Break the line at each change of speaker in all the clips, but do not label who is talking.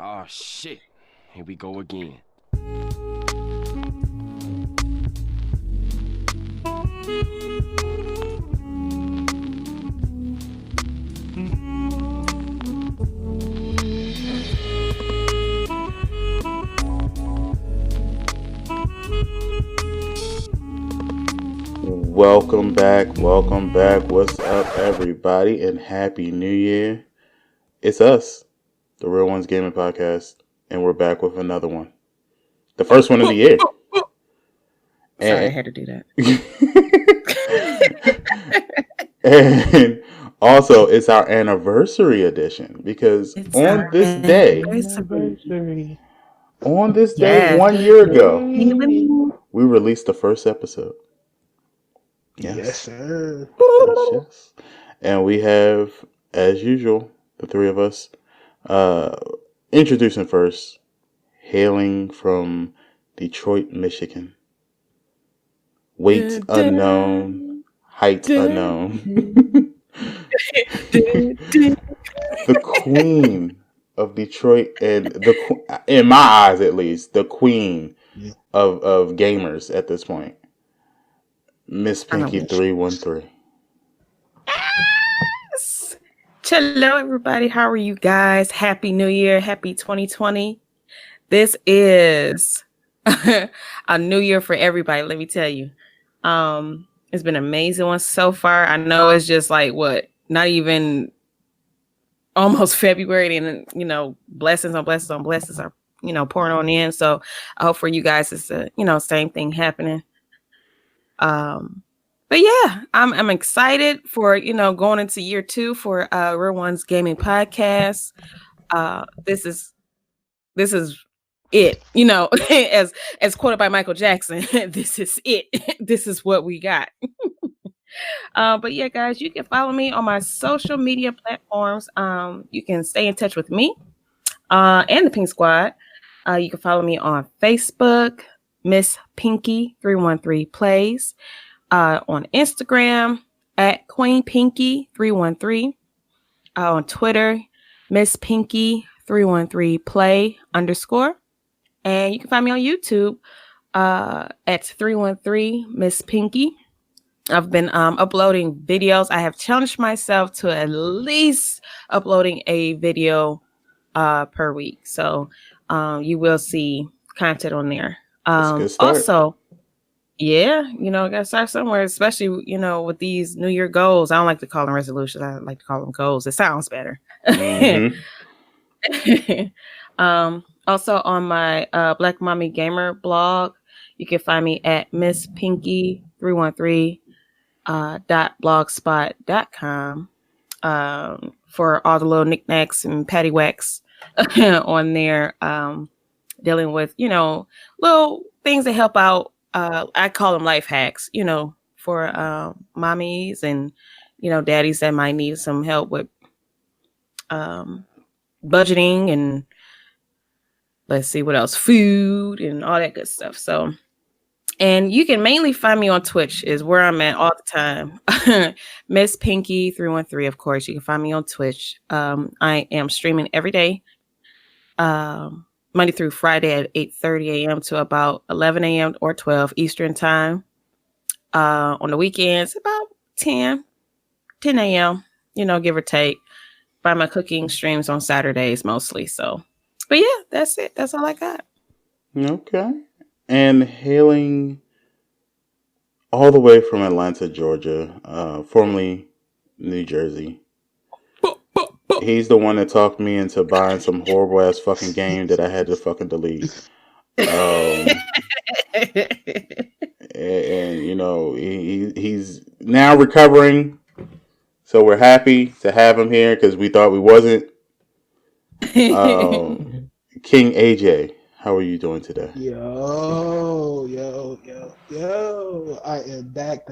Oh shit. Here we go again.
Welcome back. What's up, everybody, and Happy New Year. It's us, the Real Ones Gaming Podcast, and we're back with another one. The first one of the year.
Sorry, I had to do
that. And also, it's our anniversary edition because on this day, 1 year ago, we released the first episode.
Yes, sir.
Yes. And we have, as usual, the three of us introducing first, hailing from Detroit, Michigan. Weight unknown, height unknown. The queen of Detroit, and in my eyes at least, the queen of gamers at this point. Miss Pinky 313.
Yes. Hello, everybody. How are you guys? Happy New Year. Happy 2020. This is a new year for everybody. Let me tell you. It's been an amazing one so far. I know it's just like not even almost February, and blessings on blessings on blessings are pouring on in. So I hope for you guys it's same thing happening. But yeah, I'm excited for going into year 2 for RealOnesGaming podcast. This is it, as quoted by Michael Jackson. This is it. This is what we got. But yeah, guys, you can follow me on my social media platforms. You can stay in touch with me and the Pink Squad. You can follow me on Facebook, Miss Pinky 313 Plays. On Instagram at Queen Pinky 313. On Twitter, Miss Pinky 313 Play _. And you can find me on YouTube at 313 Miss Pinky. I've been uploading videos. I have challenged myself to at least uploading a video per week. So you will see content on there. Also, yeah, I gotta start somewhere, especially, with these New Year goals. I don't like to call them resolutions. I like to call them goals. It sounds better. Mm-hmm. Also on my Black Mommy Gamer blog, you can find me at Miss Pinky 313 .blogspot.com for all the little knickknacks and paddywhacks on there, dealing with, little things that help out. I call them life hacks, for mommies and, daddies that might need some help with budgeting and let's see what else, food and all that good stuff. So, and you can mainly find me on Twitch is where I'm at all the time. Miss Pinky 313, of course. You can find me on Twitch. I am streaming every day. Monday through Friday at 8:30 a.m. to about 11 a.m. or 12 Eastern time. On the weekends, about 10 a.m., give or take. By my cooking streams on Saturdays mostly. So, but yeah, that's it. That's all I got.
Okay. And hailing all the way from Atlanta, Georgia, formerly New Jersey. He's the one that talked me into buying some horrible ass fucking game that I had to fucking delete. And he's now recovering, so we're happy to have him here because we thought we wasn't. King AJ, how are you doing today?
Yo! I am back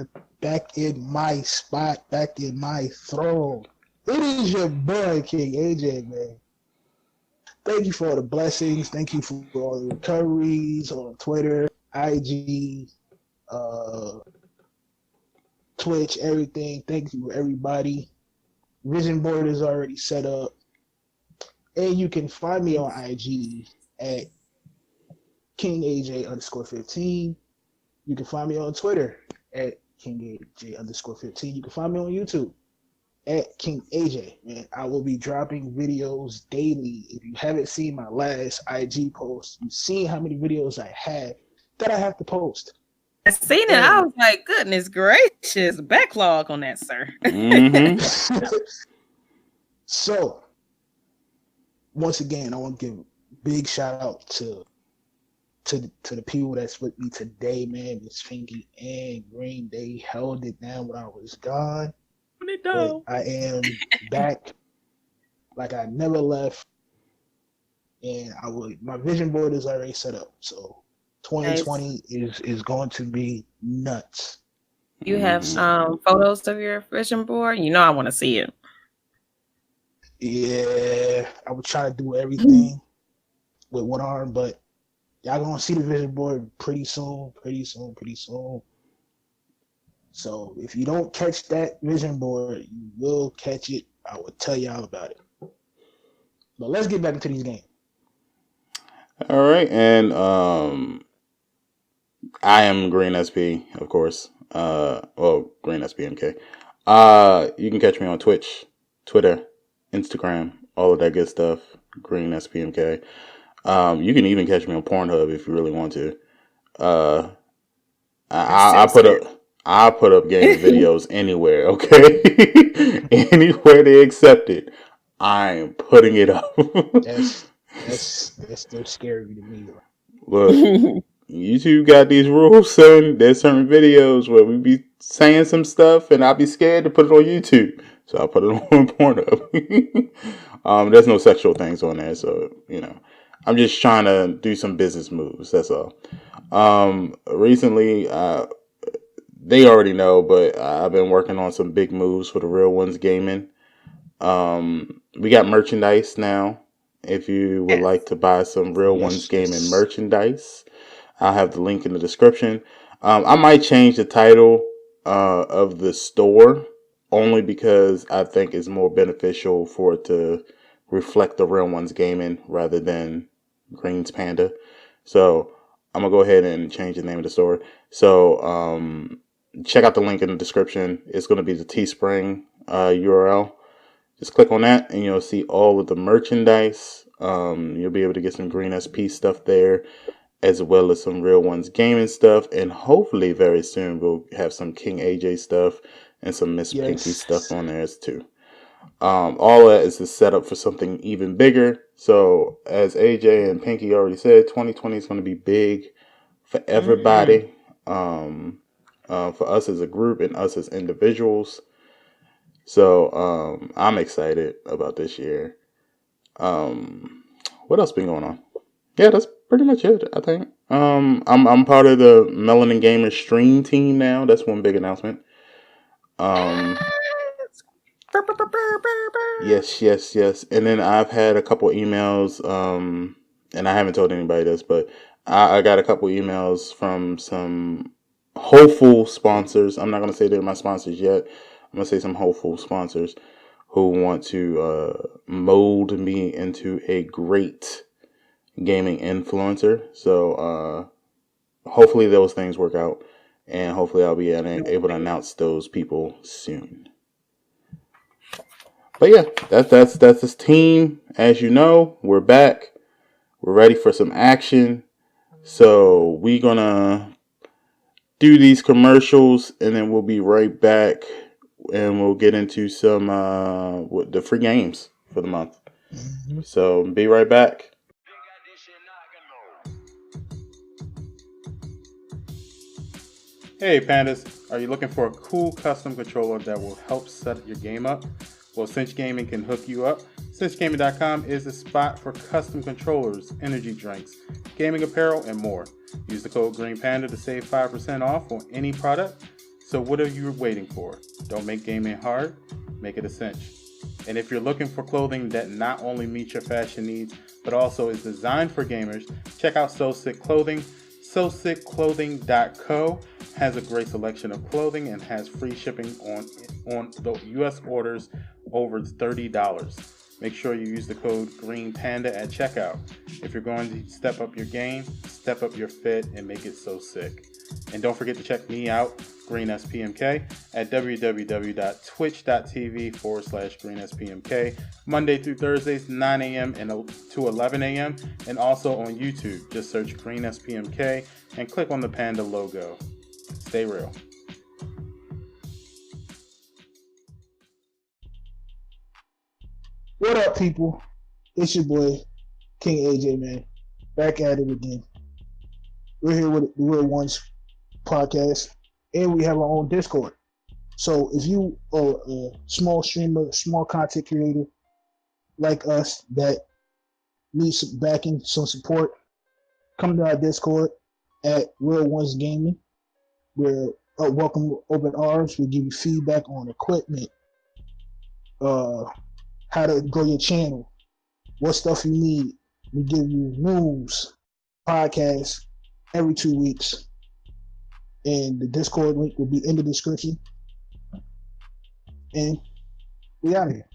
in my spot, back in my throne. It is your boy, King AJ, man. Thank you for all the blessings. Thank you for all the recoveries on Twitter, IG, Twitch, everything. Thank you, everybody. Vision board is already set up. And you can find me on IG at KingAJ_15. You can find me on Twitter at KingAJ_15. You can find me on YouTube at King AJ. Man, I will be dropping videos daily. If you haven't seen my last IG post, you've seen how many videos I have that I have to post.
I seen it. I was like, goodness gracious, backlog on that, sir.
So, once again, I want to give a big shout out to the people that's with me today, man. Miss Finky and Green. They held it down when I was gone. But I am back like I never left. And my vision board is already set up. So 2020 is going to be nuts.
You have photos of your vision board? You know I want to see it.
Yeah, I would try to do everything with one arm, but y'all gonna see the vision board pretty soon. So if you don't catch that vision board, you will catch it. I will tell y'all about it. But let's get back into these games.
All right, and I am Green SP, of course. Greenspmk. You can catch me on Twitch, Twitter, Instagram, all of that good stuff. Greenspmk. You can even catch me on Pornhub if you really want to. I put up game videos anywhere, okay? Anywhere they accept it, I'm putting it up.
That's still scary to me.
Look, YouTube got these rules, son. There's certain videos where we be saying some stuff, and I'll be scared to put it on YouTube, so I'll put it on Pornhub. There's no sexual things on there, so I'm just trying to do some business moves. That's all. Recently, they already know, but I've been working on some big moves for the RealOnesGaming. We got merchandise now. If you would like to buy some RealOnesGaming merchandise, I'll have the link in the description. I might change the title of the store only because I think it's more beneficial for it to reflect the RealOnesGaming rather than Greenspmk. So I'm going to go ahead and change the name of the store. So check out the link in the description. It's going to be the Teespring URL. Just click on that and you'll see all of the merchandise. You'll be able to get some Green SP stuff there, as well as some RealOnesGaming stuff. And hopefully very soon we'll have some King AJ stuff and some Miss Pinky stuff on there too. All that is the setup for something even bigger. So as AJ and Pinky already said, 2020 is going to be big for everybody. For us as a group and us as individuals. So I'm excited about this year. What else been going on? Yeah, that's pretty much it, I think. I'm part of the Melanin Gamer stream team now. That's one big announcement. Yes. And then I've had a couple emails, and I haven't told anybody this, but I got a couple emails from some hopeful sponsors. I'm not going to say they're my sponsors yet. I'm going to say some hopeful sponsors who want to mold me into a great gaming influencer. So hopefully those things work out, and hopefully I'll be able to announce those people soon. But yeah, that's this team. As you know, we're back. We're ready for some action. So we're gonna do these commercials, and then we'll be right back, and we'll get into some the free games for the month. So be right back. Hey Pandas, are you looking for a cool custom controller that will help set your game up? Well, Cinch Gaming can hook you up. CinchGaming.com is the spot for custom controllers, energy drinks, gaming apparel, and more. Use the code GREENPANDA to save 5% off on any product. So what are you waiting for? Don't make gaming hard, make it a cinch. And if you're looking for clothing that not only meets your fashion needs, but also is designed for gamers, check out So Sick Clothing. SoSickClothing.co has a great selection of clothing and has free shipping on the U.S. orders over $30. Make sure you use the code GREENPANDA at checkout. If you're going to step up your game, step up your fit and make it so sick. And don't forget to check me out, GreenSpmk, at www.twitch.tv/GreenSpmk, Monday through Thursdays, 9 a.m. to 11 a.m., and also on YouTube. Just search GreenSpmk and click on the panda logo. Stay real.
What up, people? It's your boy, King AJ, man. Back at it again. We're here with the Real Ones podcast, and we have our own Discord. So if you are a small streamer, small content creator like us that needs some backing, some support, come to our Discord at RealOnesGaming. We're welcome open arms. We give you feedback on equipment, how to grow your channel, what stuff you need. We give you news, podcasts every 2 weeks. And the Discord link will be in the description. And we out of here.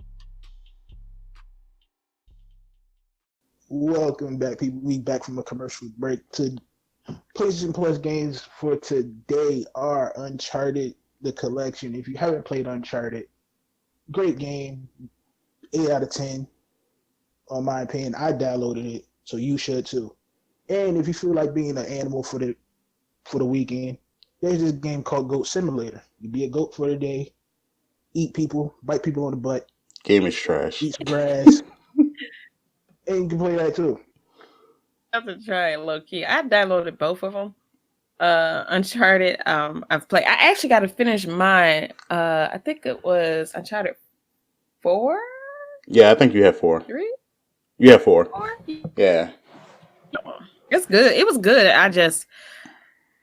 Welcome back, people. We back from a commercial break to PlayStation Plus games for today are Uncharted, the collection. If you haven't played Uncharted, great game. 8 out of 10, on my opinion. I downloaded it, so you should too. And if you feel like being an animal for the weekend, there's this game called Goat Simulator. You be a goat for the day, eat people, bite people on the butt.
Game is trash.
Eat some grass. And you can play that too.
I have to try it low key. I downloaded both of them. Uncharted. I've played. I actually got to finish mine. I think it was Uncharted 4.
Yeah, I think you have 4.
3.
You have 4.
4?
Yeah.
It's good. It was good.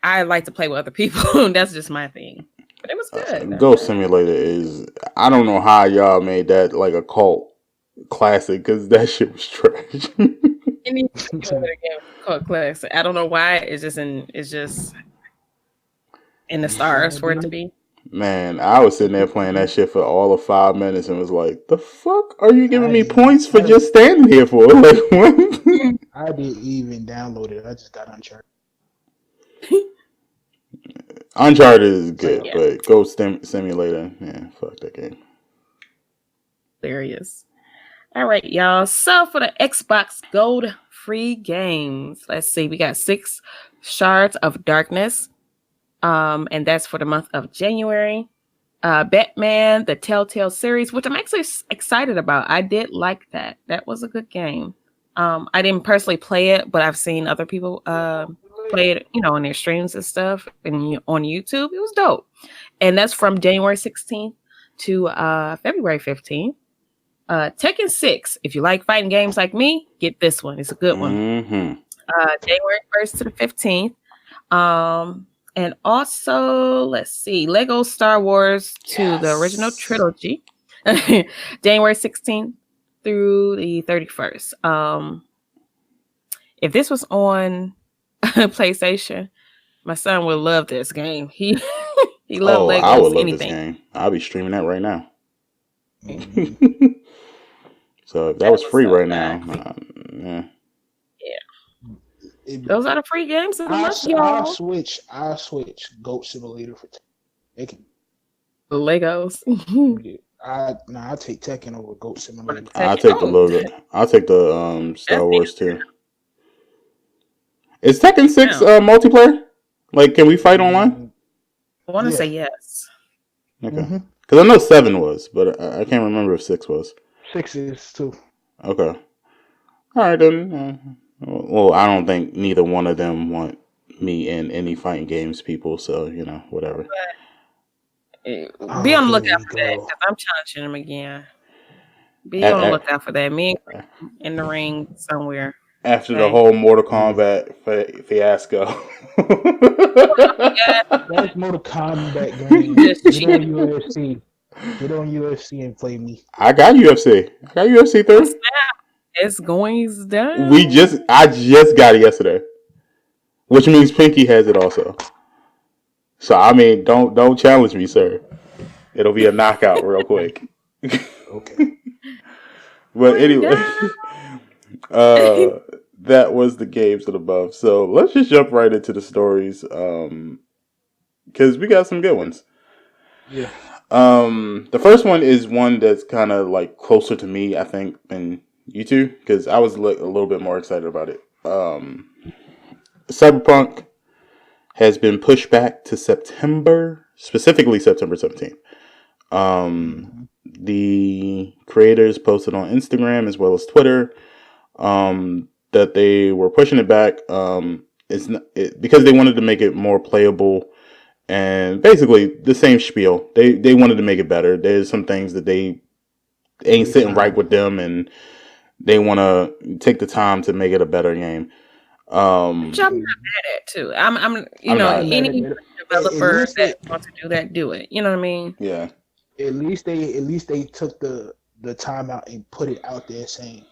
I like to play with other people. That's just my thing. But it was good.
Ghost Simulator is, I don't know how y'all made that like a cult classic, because that shit was trash.
Any cult classic. I don't know why. It's just in the stars for it to be.
Man, I was sitting there playing that shit for all of 5 minutes and was like, the fuck are you giving me points for just standing here for? Like, what?
I didn't even download it. I just got Uncharted.
Uncharted is good, but Ghost Simulator, yeah, fuck that game.
There he is. All right, y'all. So for the Xbox Gold free games, let's see. We got 6 Shards of Darkness. And that's for the month of January. Batman, the Telltale series, which I'm actually excited about. I did like that. That was a good game. I didn't personally play it, but I've seen other people play it, on their streams and stuff and on YouTube. It was dope. And that's from January 16th to February 15th. Tekken 6. If you like fighting games like me, get this one. It's a good one.
Mm-hmm.
January 1st to the 15th. And also, let's see, Lego Star Wars to the original trilogy, January 16th through the 31st. If this was on PlayStation, my son would love this game. He loved Legos.
I would love this game. I'll be streaming that right now. So if that was free right now, yeah.
Those are the free games of the month, y'all.
I'll switch Goat Simulator for Tekken.
Legos.
I'll take Tekken over Goat Simulator.
I'll take the logo. I'll take the Star Wars too. Is Tekken 6 multiplayer? Like, can we fight online?
I want to say yes.
Okay. Because I know 7 was, but I can't remember if 6 was.
6 is too.
Okay. All right, then. Well, I don't think neither one of them want me in any fighting games, people. So, whatever.
Be on the lookout for that, because I'm challenging them again. Be on the lookout for that. Me in the ring somewhere.
After the whole Mortal Kombat fiasco.
That's Mortal Kombat game. Get on UFC. Get on UFC and play me.
I got UFC. I got UFC 3.
It's going down.
I just got it yesterday, which means Pinky has it also. So I mean, don't challenge me, sir. It'll be a knockout real quick.
Okay.
But anyway, that was the games and above. So let's just jump right into the stories, because we got some good ones.
Yeah.
The first one is one that's kind of like closer to me, I think, than you two, because I was a little bit more excited about it. Cyberpunk has been pushed back to September, specifically September 17th. The creators posted on Instagram as well as Twitter that they were pushing it back because they wanted to make it more playable, and basically the same spiel. They wanted to make it better. There's some things that they ain't sitting right with them, and they want to take the time to make it a better game.
Which I'm not mad at too. I'm any developer that wants to do that, do it. You know what I mean?
Yeah.
At least they took the time out and put it out there saying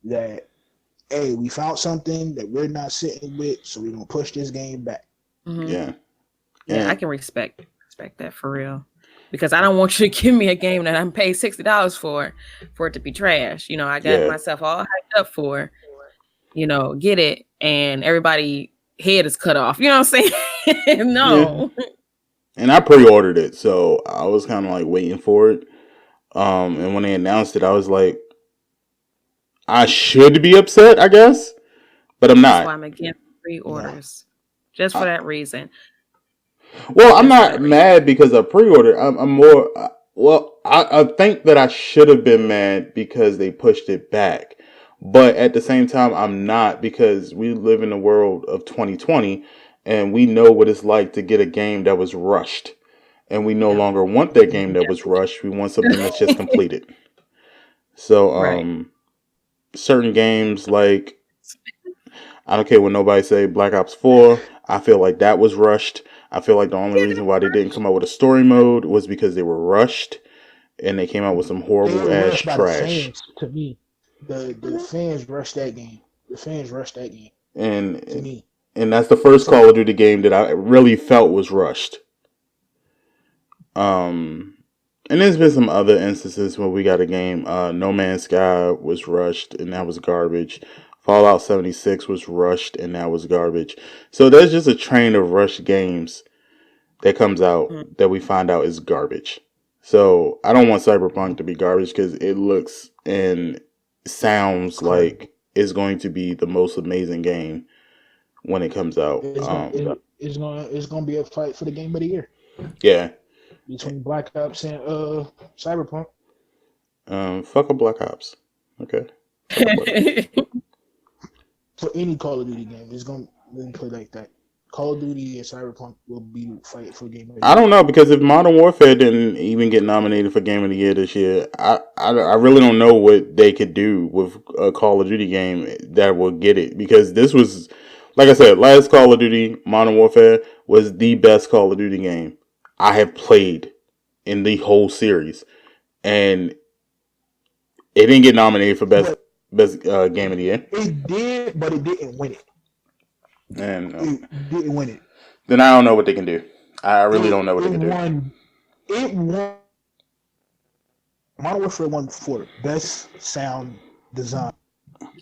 that, hey, we found something that we're not sitting with, so we're gonna push this game back.
Yeah.
Yeah, I can respect that for real. Because I don't want you to give me a game that I'm paid $60 for it to be trash. You know, I got myself all hyped up for, get it, and everybody head is cut off. You know what I'm saying? No.
Yeah. And I pre-ordered it, so I was kind of like waiting for it. And when they announced it, I was like, I should be upset, I guess, but I'm not.
That's why I'm against pre-orders, just for that reason.
Well, I'm not mad because I pre-ordered. I'm more. I think that I should have been mad because they pushed it back, but at the same time, I'm not, because we live in the world of 2020. And we know what it's like to get a game that was rushed. And we no longer want that game that was rushed. We want something that's just completed. So, certain games like, I don't care what nobody say, Black Ops 4, I feel like that was rushed. I feel like the only reason why they didn't come out with a story mode was because they were rushed. And they came out with some horrible ass trash.
To me, the fans rushed that game.
And
to me.
And that's the first Call of Duty game that I really felt was rushed. And there's been some other instances where we got a game. No Man's Sky was rushed, and that was garbage. Fallout 76 was rushed, and that was garbage. So there's just a train of rushed games that comes out that we find out is garbage. So I don't want Cyberpunk to be garbage because it looks and sounds like it's going to be the most amazing game when it comes out.
It's gonna be a fight for the game of the year.
Yeah.
Between Black Ops and Cyberpunk.
Fuck a Black Ops. Okay.
For any Call of Duty game, it's gonna play like that. Call of Duty and Cyberpunk will be fight for game of the year.
I don't know, because if Modern Warfare didn't even get nominated for Game of the Year this year, I really don't know what they could do with a Call of Duty game that will get it, because this was, like I said, last Call of Duty, Modern Warfare, was the best Call of Duty game I have played in the whole series. And it didn't get nominated for best game of the year.
It did, but it didn't win it.
And
it didn't win it.
Then I don't know what they can do. I really don't know what they can do.
It won. Modern Warfare won for best sound design.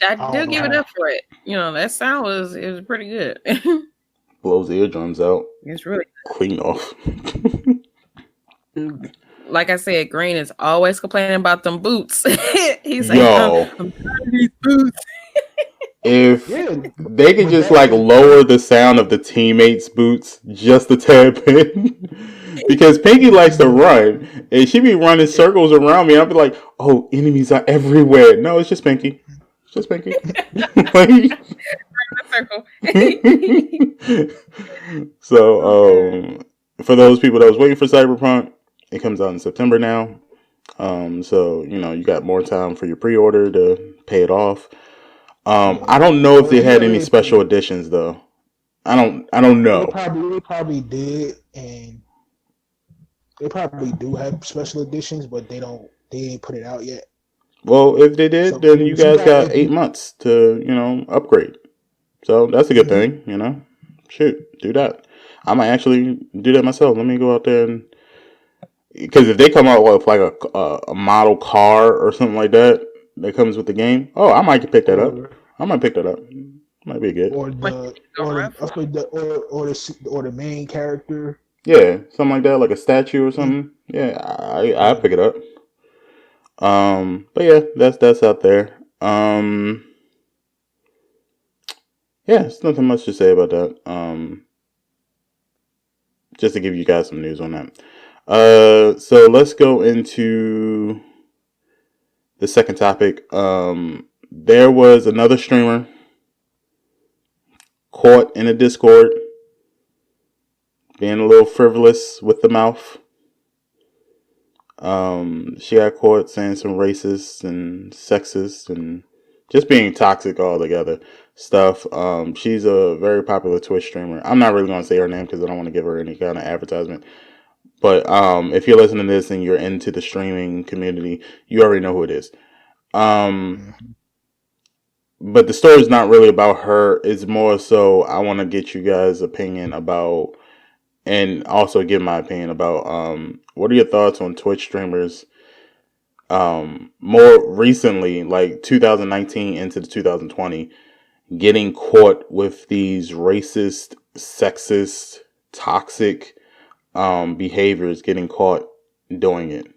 I do give it up for it. That sound was pretty good.
Blows the eardrums out.
It's really
clean off.
Like I said, Green is always complaining about them boots. He's like, I'm tired of these boots.
If they could just lower the sound of the teammates' boots just a tad bit. Because Pinky likes to run, and she be running circles around me, and I'll be like, oh, enemies are everywhere. No, it's just Pinky. It's just Pinky. So, for those people that was waiting for Cyberpunk, it comes out in September now. So, you got more time for your pre-order to pay it off. I don't know if they had any special editions though. I don't know.
They probably did, and they probably do have special editions, but they ain't put it out yet.
Well, if they did, then you guys got 8 months to, upgrade. So that's a good thing, Shoot, do that. I might actually do that myself. Let me go out there because if they come out with a model car or something like that, that comes with the game. Oh, I might pick that up.
Or
I might pick that up. Might be good.
or the or the main character.
Yeah, something like that, like a statue or something. Yeah, I pick it up. But yeah, that's out there. Yeah, there's nothing much to say about that. Just to give you guys some news on that. So let's go into the second topic. There was another streamer caught in a Discord being a little frivolous with the mouth. She got caught saying some racist and sexist and just being toxic altogether stuff. She's a very popular Twitch streamer. I'm not really going to say her name because I don't want to give her any kind of advertisement. But if you're listening to this and you're into the streaming community, you already know who it is. But the story is not really about her. It's more so I want to get you guys' opinion about, and also give my opinion about what are your thoughts on Twitch streamers more recently, like 2019 into the 2020, getting caught with these racist, sexist, toxic behaviors, getting caught doing it.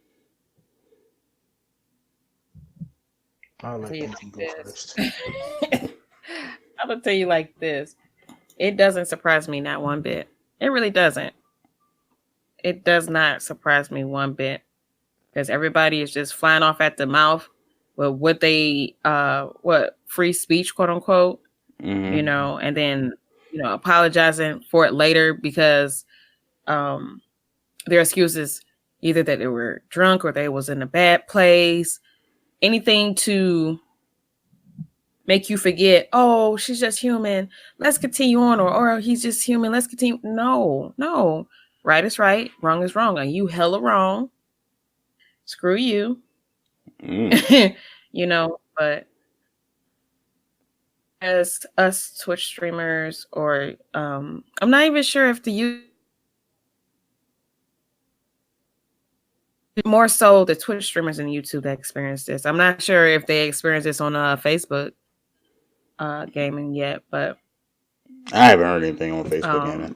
I'll let Anthony go first.
I'm gonna tell you like this. It doesn't surprise me not one bit. It really doesn't. It does not surprise me one bit. Because everybody is just flying off at the mouth with what they what free speech, quote unquote, you know, and then, you know, apologizing for it later because their excuses either that they were drunk or they was in a bad place. Anything to make you forget, oh, she's just human. Let's continue on, or he's just human. Let's continue. No. Right is right, wrong is wrong. And you hella wrong. Screw you. You know, but as us Twitch streamers, or I'm not even sure if more so the Twitch streamers and YouTube that experience this. I'm not sure if they experience this on Facebook gaming yet, but
I haven't heard anything on Facebook gaming.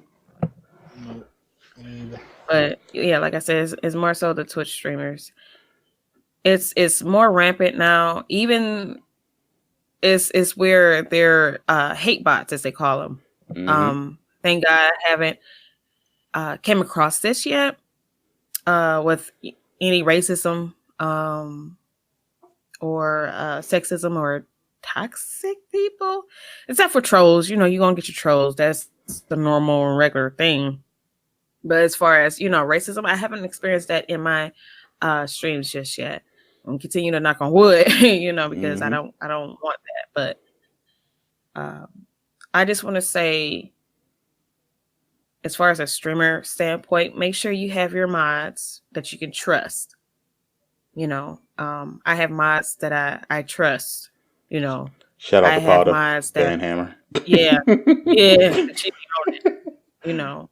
But yeah, like I said, it's more so the Twitch streamers. It's more rampant now. Even it's where they're hate bots, as they call them. Thank God I haven't came across this yet with any racism or sexism or toxic people, except for trolls. You know, you're gonna get your trolls. That's the normal and regular thing. But as far as, you know, racism, I haven't experienced that in my streams just yet. I'm continuing to knock on wood, you know, because I don't want that. But I just want to say, as far as a streamer standpoint, make sure you have your mods that you can trust. You know, I have mods that I trust. You know,
shout out
I
to
have
Potter,
mods that
Dan Hammer.
Yeah, you know,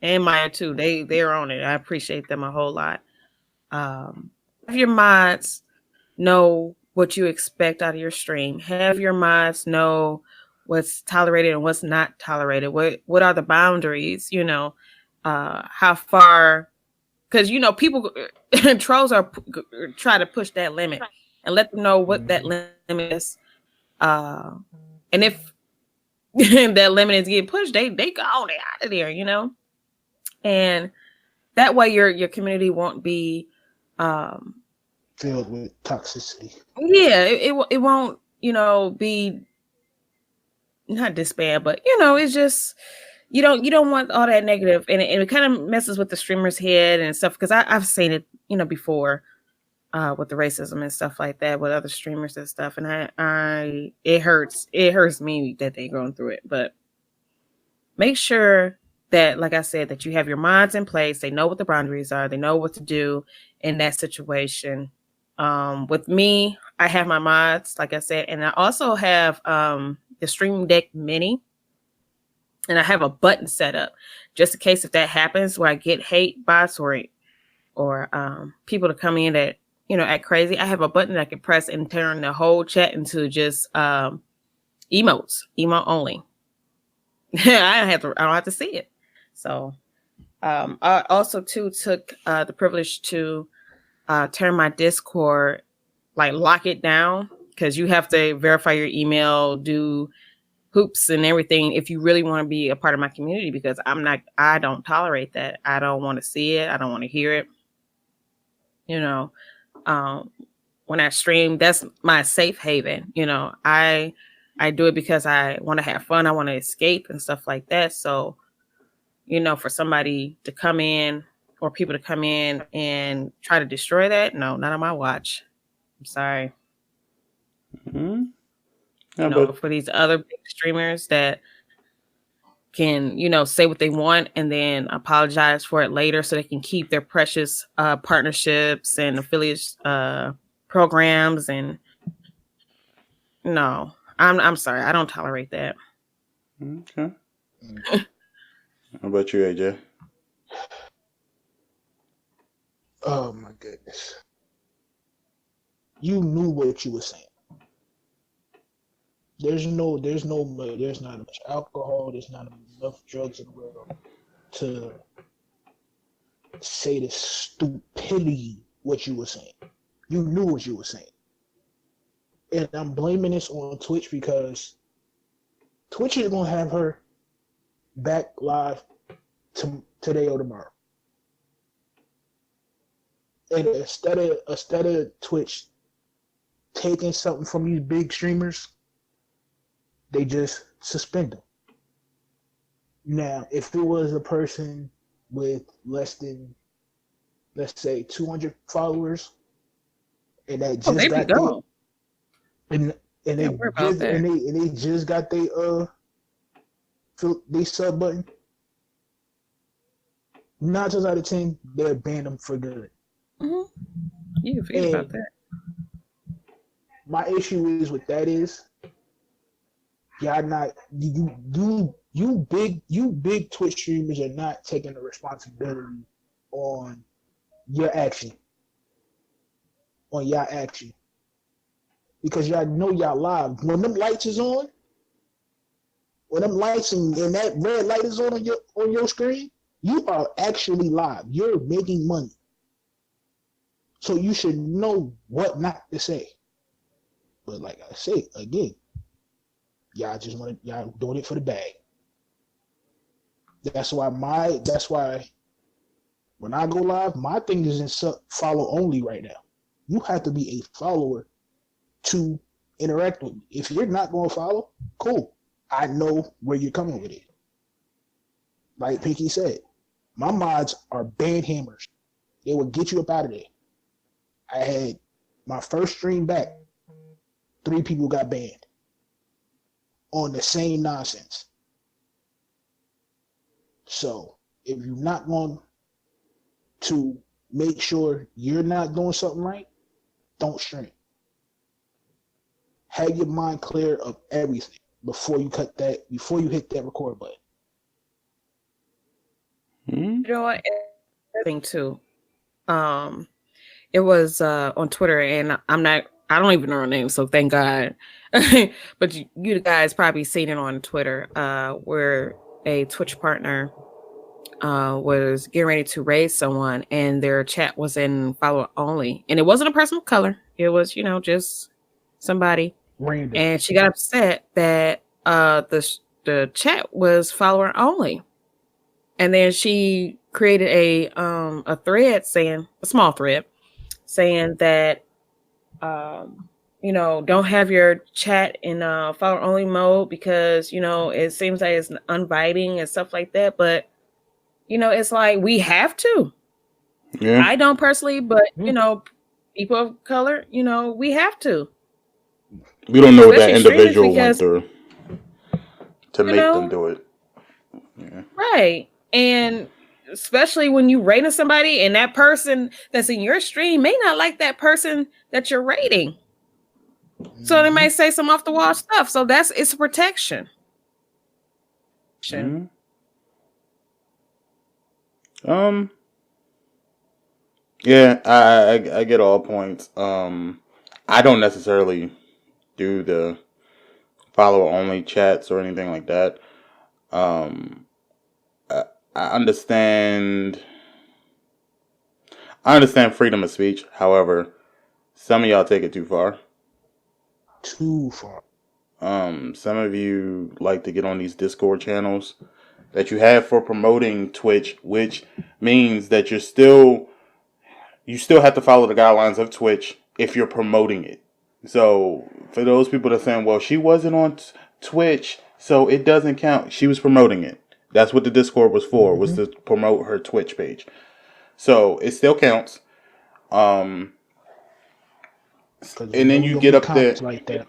and Maya too. They're on it. I appreciate them a whole lot. Have your mods know what you expect out of your stream. Have your mods know what's tolerated and what's not tolerated. What are the boundaries? You know, how far? Because, you know, people trolls are try to push that limit and let them know what that limit is. And if that limit is getting pushed, they go on it out of there, you know. And that way your community won't be
filled with toxicity.
Yeah, it won't, you know, be not disband, but, you know, it's just you don't want all that negative, and it kind of messes with the streamer's head and stuff, because I've seen it, you know, before with the racism and stuff like that with other streamers and stuff, and it hurts me that they're going through it. But make sure that, like I said, that you have your mods in place. They know what the boundaries are. They know what to do in that situation. With me, I have my mods, like I said, and I also have the Stream Deck Mini, and I have a button set up just in case if that happens, where I get hate bots or people to come in that act crazy, I have a button that I can press and turn the whole chat into just emote only. I don't have to see it. So I also too took the privilege to turn my Discord, like lock it down, because you have to verify your email, do hoops and everything if you really want to be a part of my community, because I don't tolerate that. I don't want to see it. I don't want to hear it. When I stream, that's my safe haven. I do it because I want to have fun. I want to escape and stuff like that. So, for somebody to come in or people to come in and try to destroy that, no, not on my watch. I'm sorry.
Mm-hmm. But
for these other big streamers that can, say what they want and then apologize for it later so they can keep their precious partnerships and affiliates programs. And no, I'm sorry. I don't tolerate that.
Okay. How about you, AJ?
Oh my goodness. You knew what you were saying. There's not much alcohol, there's not enough drugs in the world to say the stupidity what you were saying. You knew what you were saying. And I'm blaming this on Twitch because Twitch is gonna have her back live today or tomorrow. And instead of Twitch taking something from these big streamers, they just suspend them. Now, if it was a person with less than, let's say, 200 followers, and that just got they just got they sub button, 9 times out of 10 they'll ban them for good.
Mm-hmm. You can forget about that.
My issue is with that is y'all not you big Twitch streamers are not taking the responsibility on your action. Because y'all know y'all live. When them lights is on, when them lights and that red light is on your screen, you are actually live. You're making money. So you should know what not to say. But like I say again, y'all doing it for the bag. That's why when I go live, my thing is in follow only right now. You have to be a follower to interact with me. If you're not going to follow, cool. I know where you're coming with it. Like Pinky said, my mods are band hammers. They will get you up out of there. I had my first stream back. 3 people got banned on the same nonsense. So if you're not going to make sure you're not doing something right, don't stream. Have your mind clear of everything before you hit that record button.
You know what? Thing too. It was on Twitter, and I don't even know her name, so thank God. But you guys probably seen it on Twitter, where a Twitch partner was getting ready to raise someone, and their chat was in follower only, and it wasn't a person of color. It was, just somebody
random,
and she got upset that the chat was follower only, and then she created a thread a small thread saying that don't have your chat in follower only mode because it seems like it's uninviting and stuff like that. But it's like we have to.
Yeah.
I don't personally, but people of color, we have to.
We don't know what that individual went through to make them do it. Yeah.
Right. And especially when you rating somebody and that person that's in your stream may not like that person that you're rating. So they might say some off the wall stuff. So it's a protection.
Yeah, I get all points. I don't necessarily do the follow only chats or anything like that. Um, I understand. I understand freedom of speech. However, some of y'all take it too far.
Too far.
Some of you like to get on these Discord channels that you have for promoting Twitch, which means that you still have to follow the guidelines of Twitch if you're promoting it. So for those people that are saying, well, she wasn't on Twitch, so it doesn't count. She was promoting it. That's what the Discord was for, was to promote her Twitch page. So it still counts. And then you get up there.
Like that.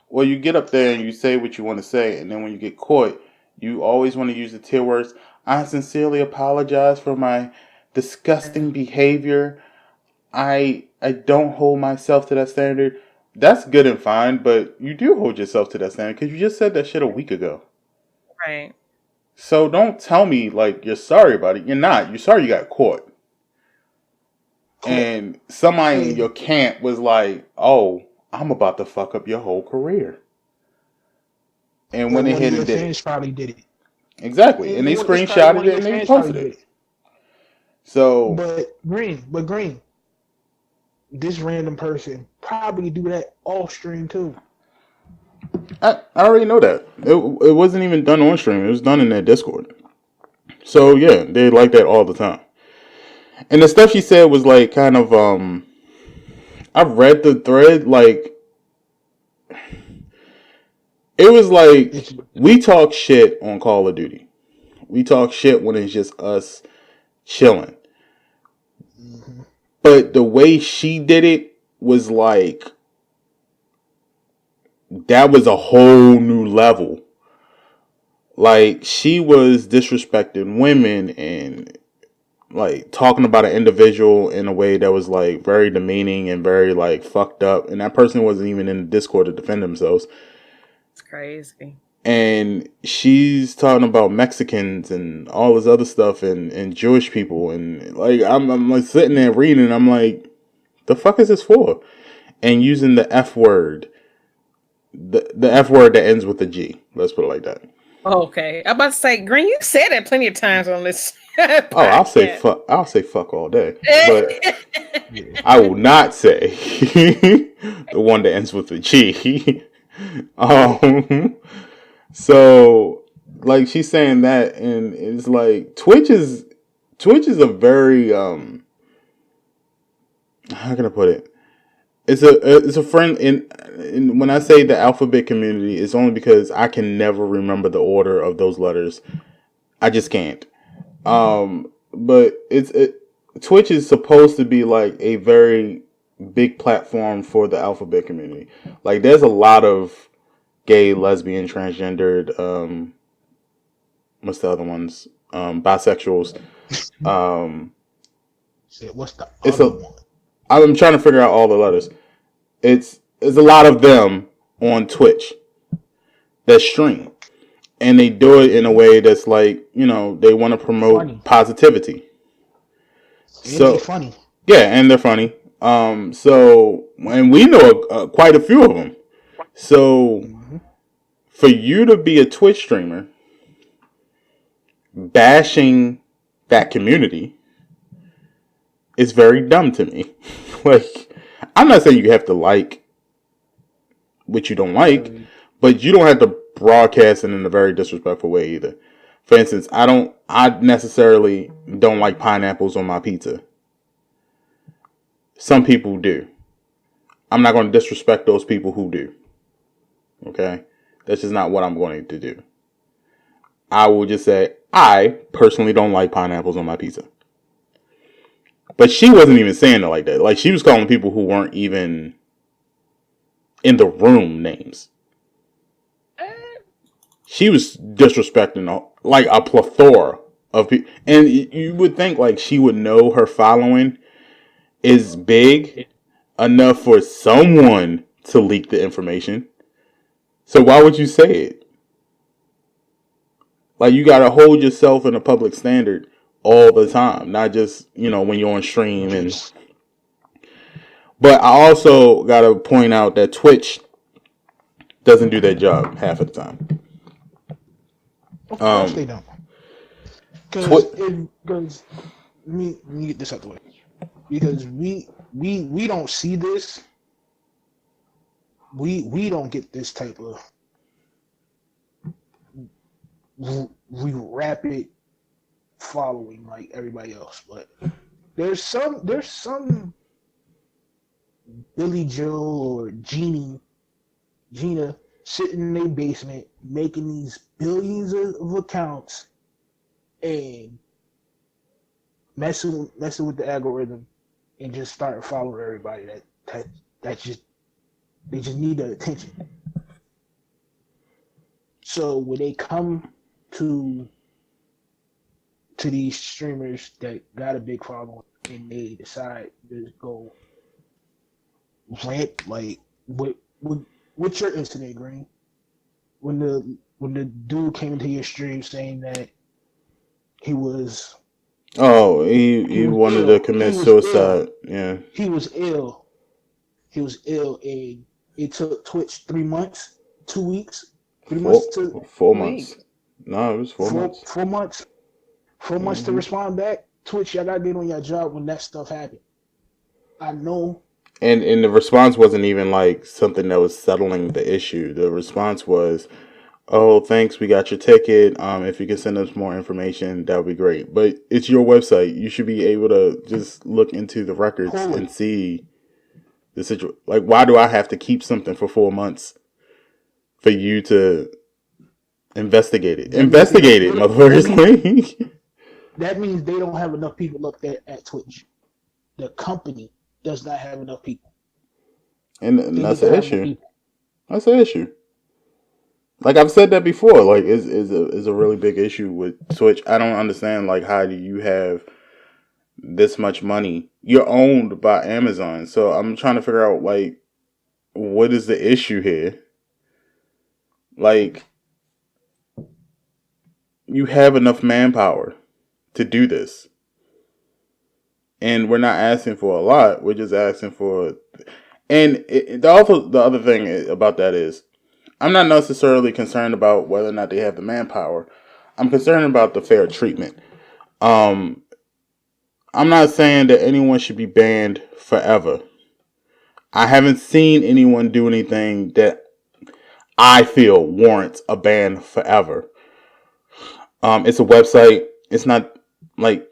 Well, you get up there and you say what you want to say, and then when you get caught, you always want to use the tier words. I sincerely apologize for my disgusting behavior. I don't hold myself to that standard. That's good and fine, but you do hold yourself to that standard because you just said that shit a week ago.
Right.
So don't tell me like you're sorry about it. You're not. You're sorry you got caught. And somebody in your camp was like, "Oh, I'm about to fuck up your whole career." And when they hit it,
fans probably did it.
Exactly, and they screenshotted it and they posted it. So,
but Green, this random person probably do that off stream too.
I already know that. It wasn't even done on stream. It was done in their Discord. So yeah, they like that all the time. And the stuff she said was like kind of I've read the thread, like it was like we talk shit on Call of Duty. We talk shit when it's just us chilling. Mm-hmm. But the way she did it was like that was a whole new level. Like she was disrespecting women and like talking about an individual in a way that was like very demeaning and very like fucked up. And that person wasn't even in the Discord to defend themselves.
It's crazy.
And she's talking about Mexicans and all this other stuff and Jewish people. And like, I'm like sitting there reading and I'm like, the fuck is this for? And using the F word, the F word that ends with a G. Let's put it like that.
Okay. I'm about to say, Green, you said that plenty of times on this.
Oh, I'll say fuck all day. But I will not say the one that ends with a G. So like she's saying that, and it's like Twitch is a very how can I put it? It's a friend in when I say the alphabet community, it's only because I can never remember the order of those letters. I just can't. But Twitch is supposed to be like a very big platform for the alphabet community. Like there's a lot of gay, lesbian, transgendered, what's the other ones? Bisexuals.
What's the other one?
I'm trying to figure out all the letters. It's a lot of them on Twitch that stream. And they do it in a way that's like, you know, they want to promote positivity.
They're funny.
Yeah, and they're funny. So, and we know quite a few of them. So, for you to be a Twitch streamer, bashing that community is very dumb to me. Like, I'm not saying you have to like what you don't like, but you don't have to broadcast it in a very disrespectful way either. For instance, I necessarily don't like pineapples on my pizza. Some people do. I'm not going to disrespect those people who do. Okay? That's just not what I'm going to do. I will just say, I personally don't like pineapples on my pizza. But she wasn't even saying it like that. Like, she was calling people who weren't even in the room names. She was disrespecting like a plethora of people. And you would think like she would know her following is big enough for someone to leak the information. So why would you say it? Like, you got to hold yourself in a public standard all the time, not just, when you're on stream. But I also got to point out that Twitch doesn't do their job half of the time.
Of course they don't. Because let me get this out the way. Because we don't see this. We don't get this type of rapid following like everybody else. But there's some Billy Joe or Gina sitting in their basement making these billions of accounts and messing with the algorithm and just start following everybody that just they just need the attention. So when they come to these streamers that got a big following and they decide to just go rant, like what's your incident, Green? When the dude came into your stream saying that he was
he wanted
ill.
to commit suicide. Yeah.
He was ill. And it took Twitch 3 months, 2 weeks, 3 months to
4 months. No, it was 4 months.
4 months. 4 months to respond back. Twitch, y'all gotta get on your job when that stuff happened. I know.
And the response wasn't even like something that was settling the issue. The response was, "Oh, thanks, we got your ticket. If you can send us more information, that would be great." But it's your website. You should be able to just look into the records and see the situation. Like, why do I have to keep something for 4 months for you to investigate it? Investigate it, motherfuckers.
That means they don't have enough people up there at Twitch. The company does not have enough people.
And that's an issue. That's an issue. Like I've said that before, like is a really big issue with Twitch. I don't understand, like, how do you have this much money? You're owned by Amazon, so I'm trying to figure out, like, what is the issue here? Like, you have enough manpower to do this, and we're not asking for a lot. We're just asking for, and the other thing about that is, I'm not necessarily concerned about whether or not they have the manpower. I'm concerned about the fair treatment. I'm not saying that anyone should be banned forever. I haven't seen anyone do anything that I feel warrants a ban forever. It's a website. It's not like,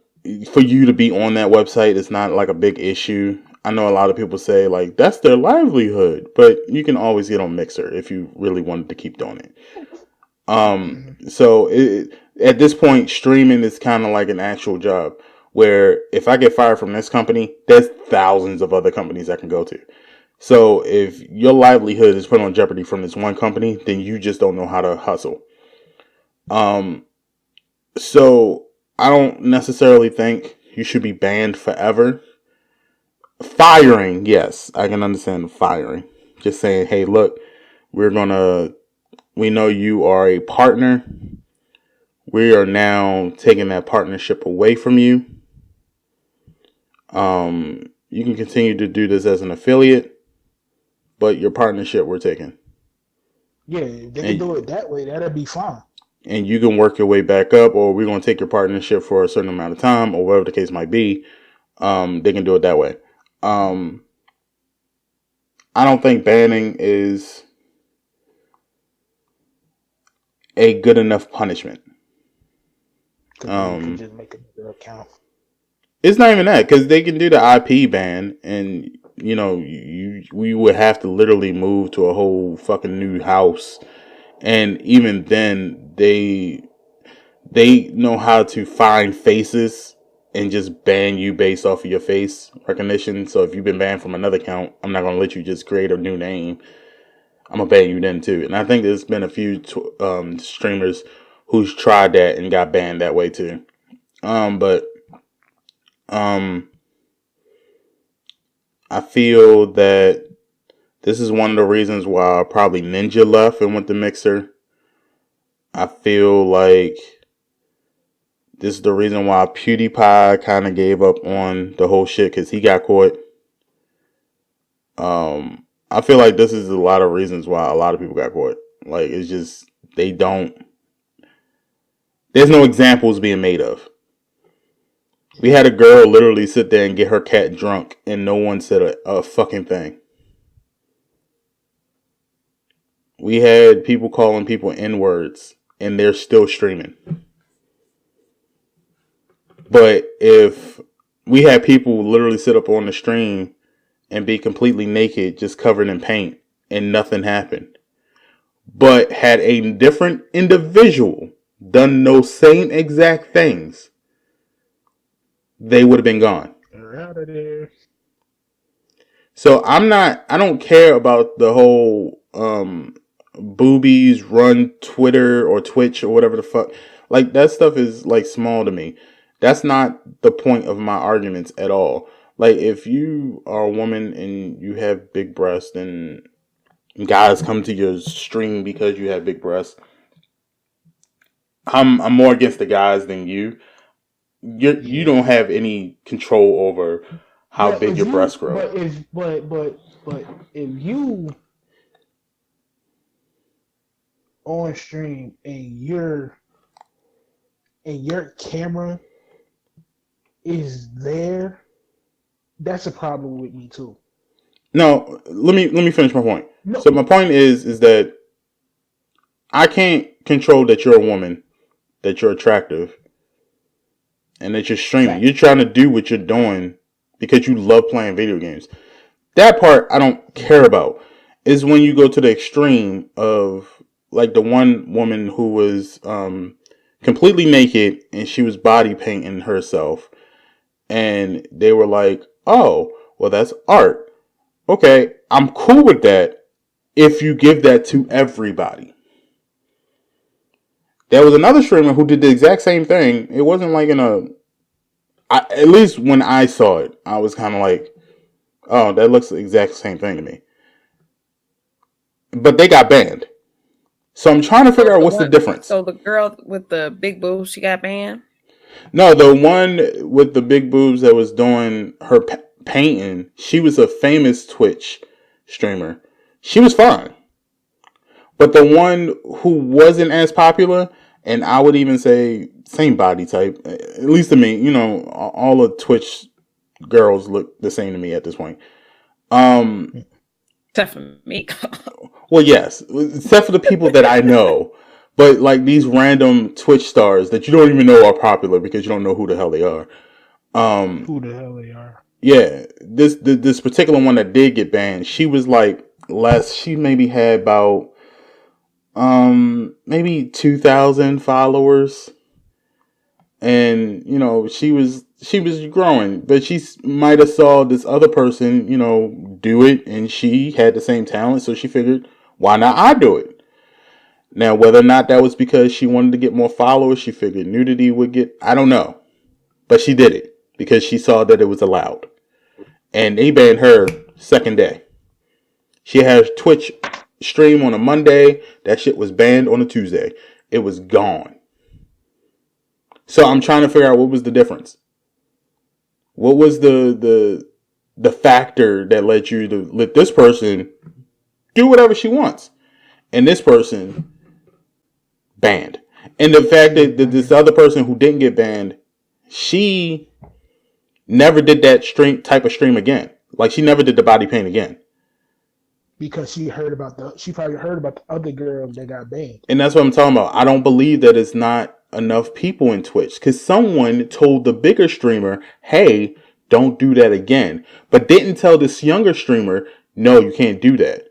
for you to be on that website, it's not like a big issue. I know a lot of people say, like, that's their livelihood, but you can always get on Mixer if you really wanted to keep doing it. So at this point, streaming is kind of like an actual job, where if I get fired from this company, there's thousands of other companies I can go to. So if your livelihood is put on jeopardy from this one company, then you just don't know how to hustle. So I don't necessarily think you should be banned forever. Firing, yes, I can understand firing. Just saying, hey, look, we know you are a partner. We are now taking that partnership away from you. You can continue to do this as an affiliate, but your partnership we're taking.
Yeah, if they can do it that way, that'll be fine.
And you can work your way back up, or we're going to take your partnership for a certain amount of time, or whatever the case might be. They can do it that way. I don't think banning is a good enough punishment.
You can just make another account.
It's not even that, because they can do the IP ban, and we would have to literally move to a whole fucking new house, and even then they know how to find faces and just ban you based off of your face recognition. So if you've been banned from another account, I'm not going to let you just create a new name. I'm going to ban you then too. And I think there's been a few streamers who's tried that and got banned that way too. But I feel that this is one of the reasons why probably Ninja left and went to Mixer. I feel like This is the reason why PewDiePie kind of gave up on the whole shit because he got caught. I feel like this is a lot of reasons why a lot of people got caught. Like, it's just, there's no examples being made of. We had a girl literally sit there and get her cat drunk and no one said a fucking thing. We had people calling people N-words and they're still streaming. But if we had people literally sit up on the stream and be completely naked, just covered in paint, and nothing happened, but had a different individual done those same exact things, they would have been gone.
They're out of there.
So I don't care about the whole boobies run Twitter or Twitch or whatever the fuck. Like, that stuff is like small to me. That's not the point of my arguments at all. Like, if you are a woman and you have big breasts and guys come to your stream because you have big breasts, I'm more against the guys than you. You don't have any control over how big your breasts grow.
But if you on stream and your camera is there, that's a problem with me too.
No, let me finish my point.
No.
So my point is that I can't control that you're a woman, that you're attractive, and that you're streaming. You're trying to do what you're doing because you love playing video games. That part I don't care about. Is when you go to the extreme of, like, the one woman who was completely naked and she was body painting herself. And they were like, oh, well, that's art. Okay, I'm cool with that if you give that to everybody. There was another streamer who did the exact same thing. It wasn't like at least when I saw it, I was kind of like, oh, that looks the exact same thing to me. But they got banned. So I'm trying to figure out what's the difference.
So the girl with the big boobs, she got banned?
No, the one with the big boobs that was doing her painting, she was a famous Twitch streamer. She was fine. But the one who wasn't as popular, and I would even say same body type, at least to me, all the Twitch girls look the same to me at this point.
Except for me.
Well, yes, except for the people that I know. But, like, these random Twitch stars that you don't even know are popular because you don't know who the hell they are.
Who the hell they are?
Yeah, this particular one that did get banned, she was like she maybe had about maybe 2,000 followers, and she was growing, but she might have saw this other person do it, and she had the same talent, so she figured, why not I do it? Now, whether or not that was because she wanted to get more followers, she figured nudity would get, I don't know. But she did it because she saw that it was allowed. And they banned her second day. She had Twitch stream on a Monday. That shit was banned on a Tuesday. It was gone. So I'm trying to figure out what was the difference. What was the factor that led you to let this person do whatever she wants? And this person banned. And the fact that this other person who didn't get banned, she never did that type of stream again. Like, she never did the body paint again.
Because she probably heard about the other girl that got banned.
And that's what I'm talking about. I don't believe that it's not enough people in Twitch. Because someone told the bigger streamer, hey, don't do that again. But didn't tell this younger streamer, no, you can't do that.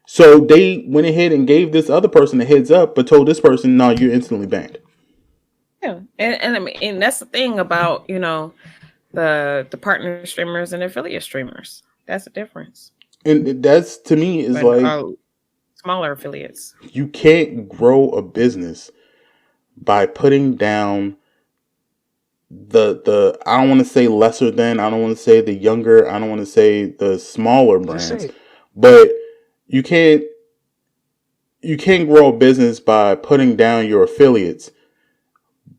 So they went ahead and gave this other person a heads up, but told this person, no, you're instantly banned.
Yeah, and I mean, and that's the thing about the partner streamers and affiliate streamers. That's the difference.
And that's, to me, is like
smaller affiliates.
You can't grow a business by putting down the I don't want to say lesser than, I don't want to say the younger, I don't want to say the smaller brands, but you can't grow a business by putting down your affiliates,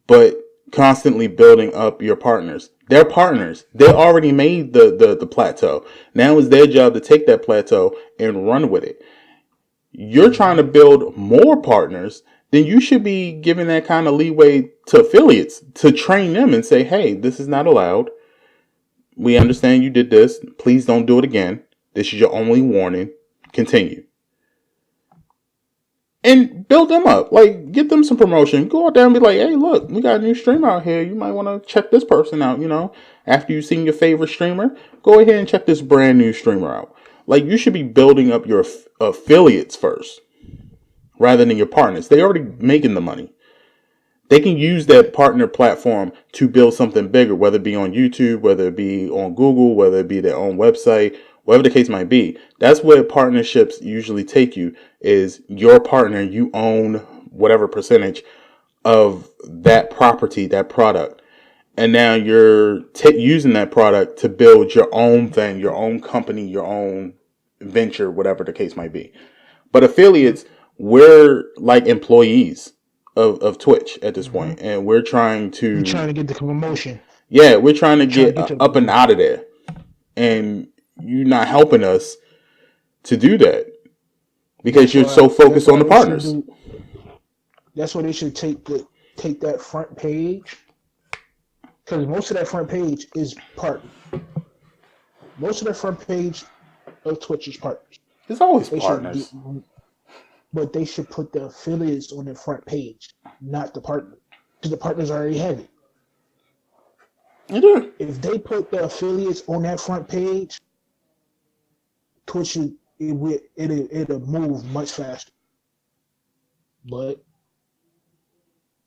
but constantly building up your partners. They're partners. They already made the plateau. Now it's their job to take that plateau and run with it. You're trying to build more partners, then you should be giving that kind of leeway to affiliates to train them and say, hey, this is not allowed. We understand you did this. Please don't do it again. This is your only warning. Continue. And build them up. Like, get them some promotion. Go out there and be like, hey, look, we got a new streamer out here. You might want to check this person out, you know. After you've seen your favorite streamer, go ahead and check this brand new streamer out. Like, you should be building up your affiliates first, rather than your partners. They're already making the money. They can use that partner platform to build something bigger, whether it be on YouTube, whether it be on Google, whether it be their own website, whatever the case might be. That's where partnerships usually take you, is your partner, you own whatever percentage of that property, that product. And now you're using that product to build your own thing, your own company, your own venture, whatever the case might be. But affiliates, we're like employees of Twitch at this point, and we're trying to
get the promotion.
Yeah, we're trying to get up and out of there, and you're not helping us to do that because you're so focused on the partners.
That's why they should take that front page, because most of that front page is partner. Most of that front page of Twitch is partners.
It's always partners.
But they should put the affiliates on the front page, not the partner, because the partners already have it.
You do.
If they put the affiliates on that front page, Twitch it'll move much faster. But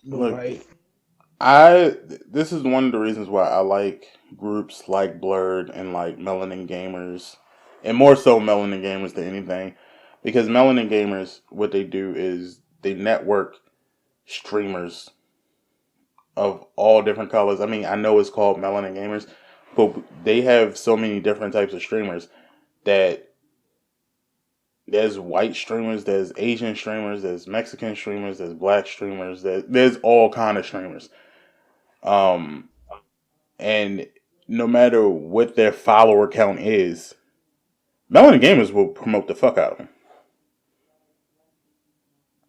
look,
right.
This is one of the reasons why I like groups like Blurred and like Melanin Gamers, and more so Melanin Gamers than anything. Because Melanin Gamers, what they do is they network streamers of all different colors. I mean, I know it's called Melanin Gamers, but they have so many different types of streamers that there's white streamers, there's Asian streamers, there's Mexican streamers, there's black streamers, there's all kind of streamers. And no matter what their follower count is, Melanin Gamers will promote the fuck out of them.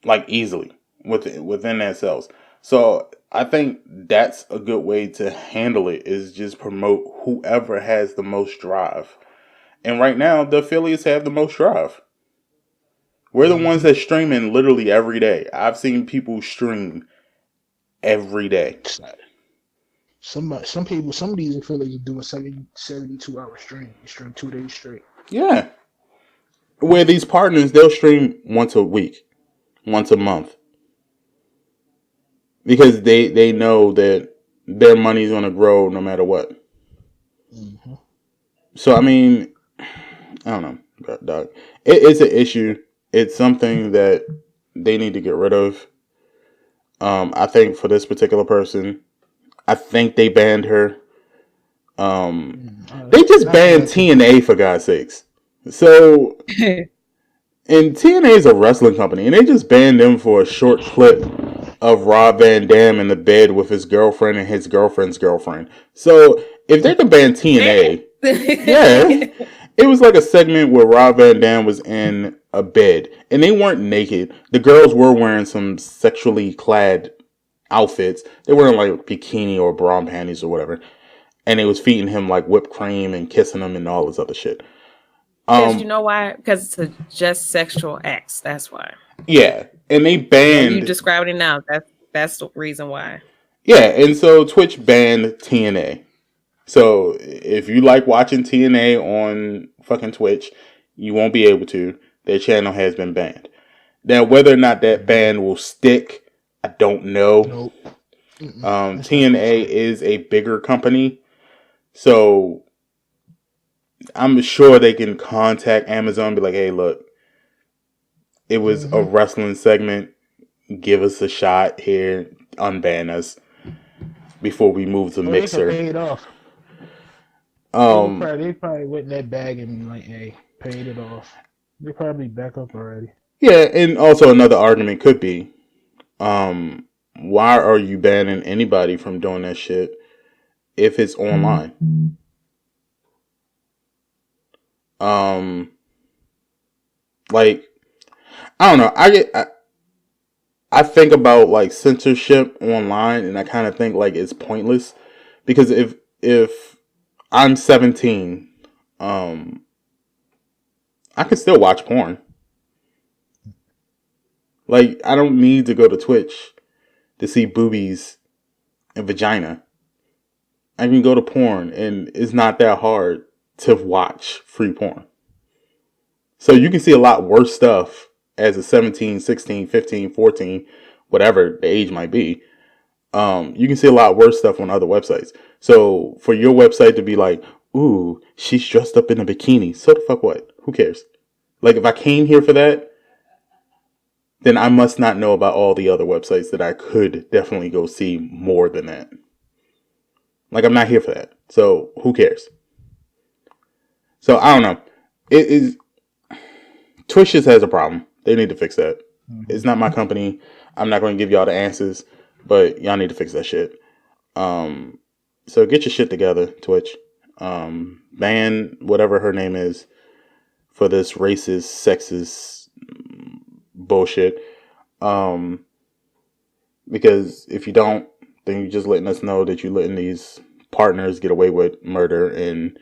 Like, easily, within themselves. So, I think that's a good way to handle it, is just promote whoever has the most drive. And right now, the affiliates have the most drive. We're the ones that streaming literally every day. I've seen people stream every day.
Some of these affiliates are doing 72-hour stream. You stream 2 days straight.
Yeah. Where these partners, they'll stream once a week. Once a month, because they know that their money's going to grow no matter what. Mm-hmm. So I mean, I don't know, dog. It's an issue. It's something that they need to get rid of. I think for this particular person, I think they banned her. They just banned TNA, for God's sakes. So. And TNA is a wrestling company, and they just banned them for a short clip of Rob Van Dam in the bed with his girlfriend and his girlfriend's girlfriend. So, if they can ban TNA, yeah, it was like a segment where Rob Van Dam was in a bed, and they weren't naked. The girls were wearing some sexually clad outfits. They weren't like bikini or bra and panties or whatever. And they was feeding him like whipped cream and kissing him and all this other shit.
Because you know why? Because it's just sexual acts. That's why.
Yeah, and they banned.
You described it now. That's the reason why.
Yeah, and so Twitch banned TNA. So if you like watching TNA on fucking Twitch, you won't be able to. Their channel has been banned. Now, whether or not that ban will stick, I don't know.
Nope.
TNA is a bigger company, so I'm sure they can contact Amazon and be like, hey, look, it was a wrestling segment. Give us a shot here. Unban us before we move to Mixer.
They paid off. They probably went in that bag and be like, hey, paid it off. They probably back up already.
Yeah, and also another argument could be, why why are you banning anybody from doing that shit if it's online? Like, I don't know. I think about like censorship online, and I kind of think like it's pointless because if I'm 17, I can still watch porn. Like, I don't need to go to Twitch to see boobies and vagina. I can go to porn, and it's not that hard to watch free porn. So you can see a lot worse stuff as a 17, 16, 15, 14, whatever the age might be. You can see a lot worse stuff on other websites. So for your website to be like, ooh, she's dressed up in a bikini. So the fuck what? Who cares? Like, if I came here for that, then I must not know about all the other websites that I could definitely go see more than that. Like, I'm not here for that. So who cares? So I don't know. It is... Twitch just has a problem. They need to fix that. It's not my company. I'm not going to give y'all the answers, but y'all need to fix that shit. So get your shit together, Twitch. Ban whatever her name is for this racist, sexist bullshit. Because if you don't, then you're just letting us know that you're letting these partners get away with murder, and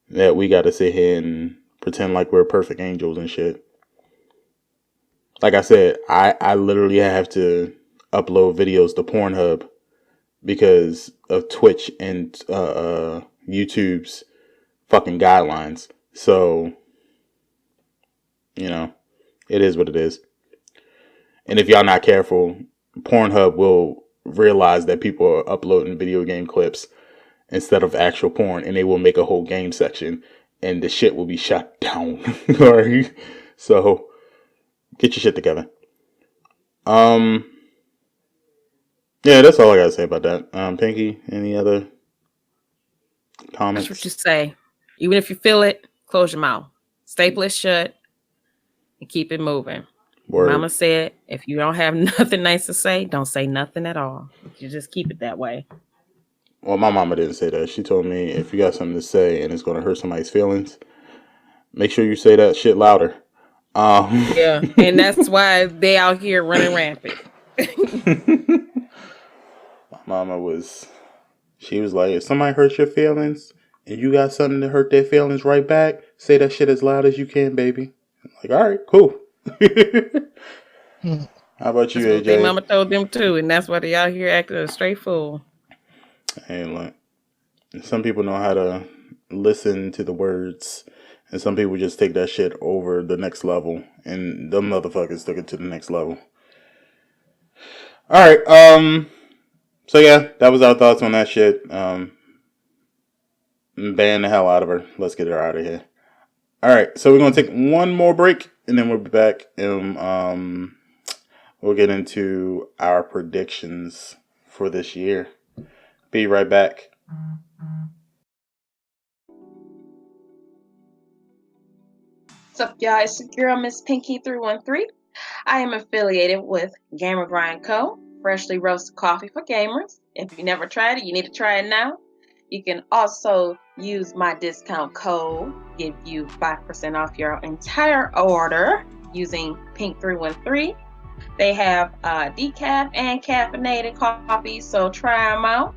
that we got to sit here and pretend like we're perfect angels and shit. Like I said, I literally have to upload videos to Pornhub because of Twitch and YouTube's fucking guidelines. So, you know, it is what it is. And if y'all not careful, Pornhub will realize that people are uploading video game clips instead of actual porn, and they will make a whole game section, and the shit will be shut down. Alright? So, get your shit together. Yeah, that's all I gotta say about that. Pinky, any other comments?
That's what you say. Even if you feel it, close your mouth. Staple it shut and keep it moving.
Word.
Mama said, if you don't have nothing nice to say, don't say nothing at all. You just keep it that way.
Well, my mama didn't say that. She told me if you got something to say and it's going to hurt somebody's feelings, make sure you say that shit louder.
Yeah, and that's why they out here running rampant.
My mama she was like, if somebody hurts your feelings and you got something to hurt their feelings right back, say that shit as loud as you can, baby. I'm like, all right, cool. How about you,
that's
AJ?
What mama told them too, and that's why they out here acting a straight fool.
Hey, look, some people know how to listen to the words, and some people just take that shit over the next level, and them motherfuckers took it to the next level. All right, so yeah, that was our thoughts on that shit. Ban the hell out of her. Let's get her out of here. All right, so we're gonna take one more break, and then we'll be back, and we'll get into our predictions for this year. Be right back.
What's up, y'all? It's your girl, Miss Pinky 313. I am affiliated with Gamer Grind Co., freshly roasted coffee for gamers. If you never tried it, you need to try it now. You can also use my discount code, give you 5% off your entire order using Pink313. They have decaf and caffeinated coffee, so try them out.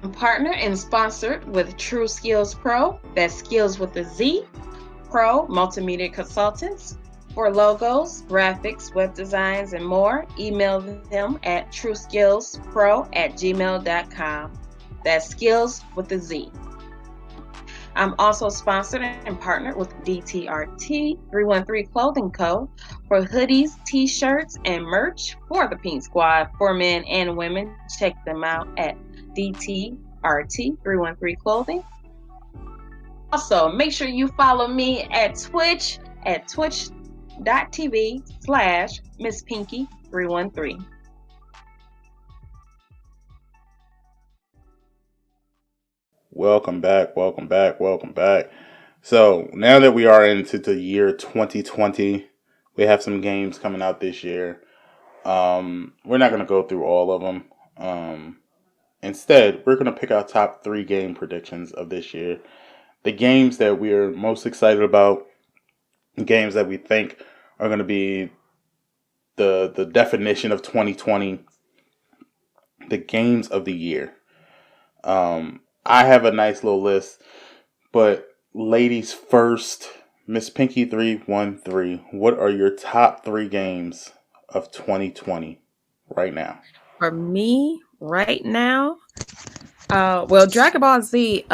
I'm partnered and sponsored with True Skills Pro. That's skills with a Z. Pro multimedia consultants for logos, graphics, web designs, and more. Email them at trueskillspro@gmail.com. That's skills with a Z. I'm also sponsored and partnered with DTRT 313 Clothing Co. for hoodies, t-shirts, and merch for the Pink Squad for men and women. Check them out at DTRT 313 Clothing. Also, make sure you follow me at Twitch at twitch.tv/MissPinky313.
Welcome back. So, now that we are into the year 2020, we have some games coming out this year. We're not going to go through all of them. Instead, we're going to pick our top 3 game predictions of this year. The games that we are most excited about, games that we think are going to be the definition of 2020, the games of the year. I have a nice little list, but ladies first, Miss Pinky 313, what are your top 3 games of 2020 right now?
For me, right now, well, Dragon Ball Z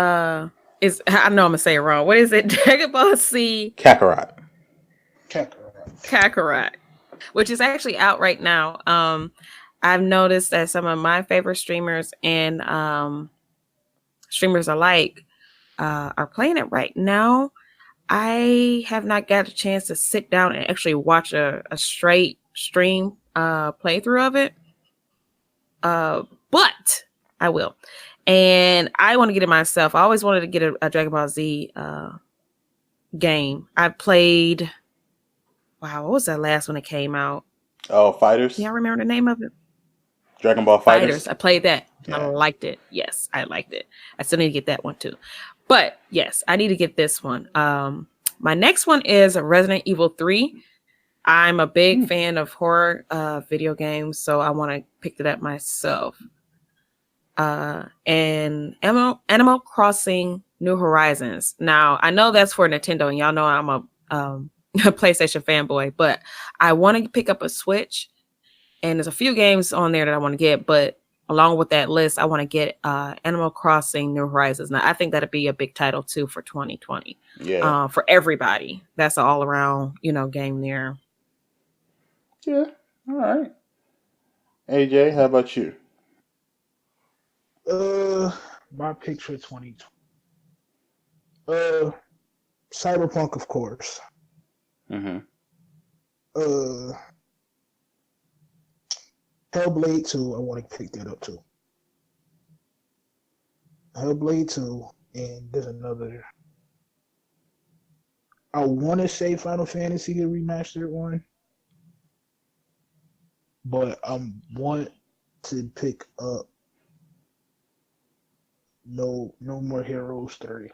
is, I know I'm gonna say it wrong. What is it? Dragon Ball Z
Kakarot.
Kakarot, which is actually out right now. I've noticed that some of my favorite streamers and streamers alike are playing it right now. I have not got a chance to sit down and actually watch a straight stream playthrough of it. But I will. And I want to get it myself. I always wanted to get a Dragon Ball Z game. I played, wow, what was that last one that came out?
Oh, Fighters?
Yeah, I remember the name of it.
Dragon Ball Fighters?
I played that.
Yeah.
I liked it. Yes, I liked it. I still need to get that one too. But yes, I need to get this one. My next one is Resident Evil 3. I'm a big fan of horror video games, so I want to pick it up myself. And Animal Crossing New Horizons. Now, I know that's for Nintendo, and y'all know I'm a PlayStation fanboy, but I want to pick up a Switch, and there's a few games on there that I want to get, but along with that list, I want to get Animal Crossing New Horizons. Now, I think that'd be a big title too for 2020.
Yeah.
For everybody. That's an all-around, game there.
Yeah. All right. AJ, how about you?
My pick for 2020. Cyberpunk, of course.
Mm-hmm.
Hellblade 2, I want to pick that up too. Hellblade 2, and there's another. I want to say Final Fantasy the remastered one, but I want to pick up No More Heroes 3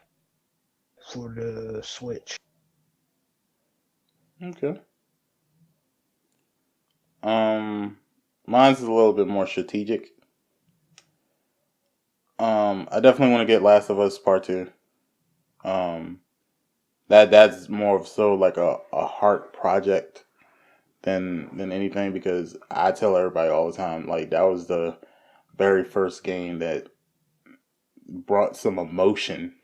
for the Switch.
Okay. Mine's is a little bit more strategic. I definitely want to get Last of Us Part 2. That's more of so like a heart project than anything, because I tell everybody all the time, like, that was the very first game that brought some emotion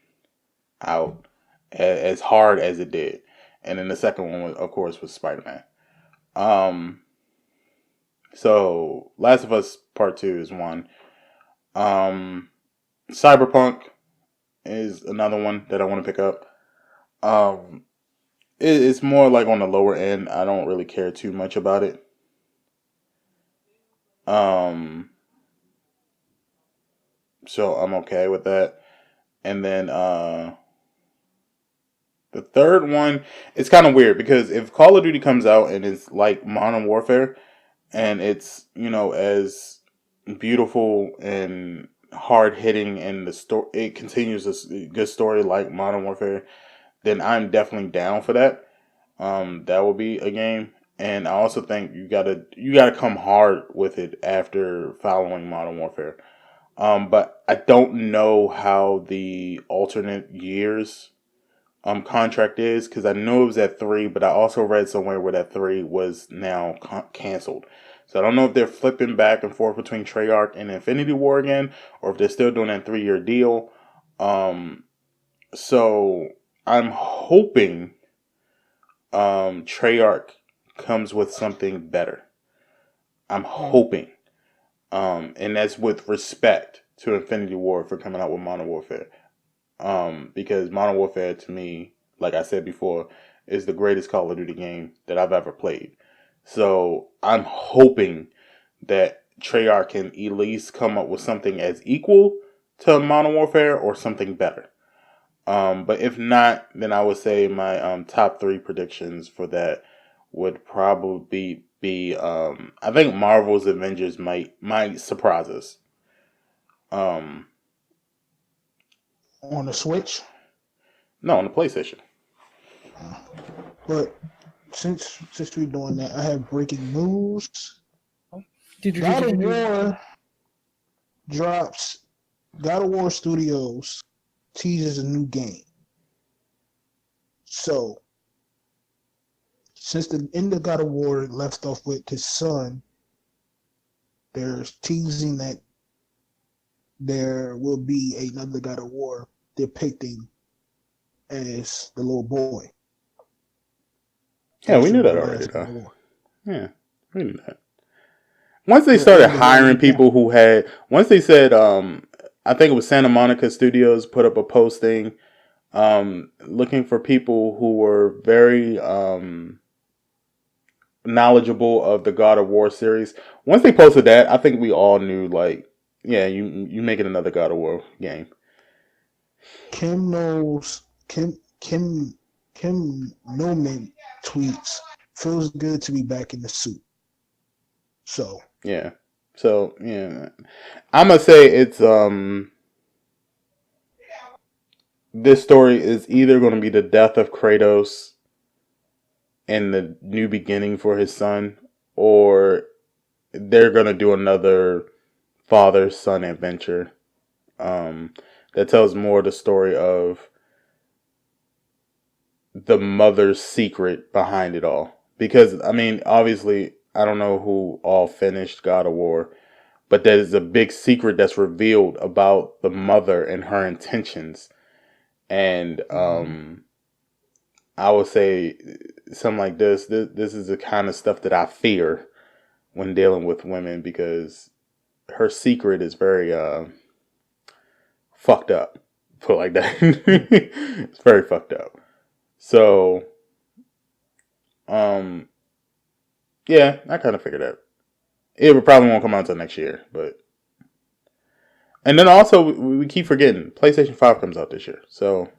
out as hard as it did. And then the second one, of course, was Spider-Man. So Last of Us Part 2 is one. Cyberpunk is another one that I want to pick up. It's more like on the lower end. I don't really care too much about it. So I'm okay with that. And then the third one, it's kind of weird, because if Call of Duty comes out and it's like Modern Warfare, and it's, as beautiful and hard hitting, and the story, it continues a good story like Modern Warfare, then I'm definitely down for that. That will be a game. And I also think you gotta come hard with it after following Modern Warfare. But I don't know how the alternate years contract is, because I know it was at 3, but I also read somewhere where that 3 was now canceled. So I don't know if they're flipping back and forth between Treyarch and Infinity War again, or if they're still doing that 3-year deal. So I'm hoping Treyarch comes with something better. I'm hoping. And that's with respect to Infinity War for coming out with Modern Warfare. Because Modern Warfare, to me, like I said before, is the greatest Call of Duty game that I've ever played. So I'm hoping that Treyarch can at least come up with something as equal to Modern Warfare or something better. But if not, then I would say my top 3 predictions for that would probably be. I think Marvel's Avengers might surprise us.
On the Switch.
No, on the PlayStation.
But since we're doing that, I have breaking news.
God
God of War drops. God of War Studios teases a new game. So, since the end of God of War left off with his son, there's teasing that there will be another God of War depicting as the little boy.
Yeah, we knew that already, though. Yeah, we knew that. Once they started hiring people who had, once they said, I think it was Santa Monica Studios put up a posting, looking for people who were very knowledgeable of the God of War series. Once they posted that, I think we all knew, like, yeah, you making another God of War game.
Kim Newman tweets, feels good to be back in the suit. So
yeah. I'm gonna say it's this story is either gonna be the death of Kratos and the new beginning for his son, or they're gonna do another father-son adventure that tells more the story of the mother's secret behind it all. Because, I mean, obviously, I don't know who all finished God of War, but there is a big secret that's revealed about the mother and her intentions. And I would say something like this. This is the kind of stuff that I fear when dealing with women, because her secret is very fucked up. Put it like that. It's very fucked up. So, yeah, I kind of figured that. It probably won't come out until next year, but. And then also, we keep forgetting, PlayStation 5 comes out this year, so.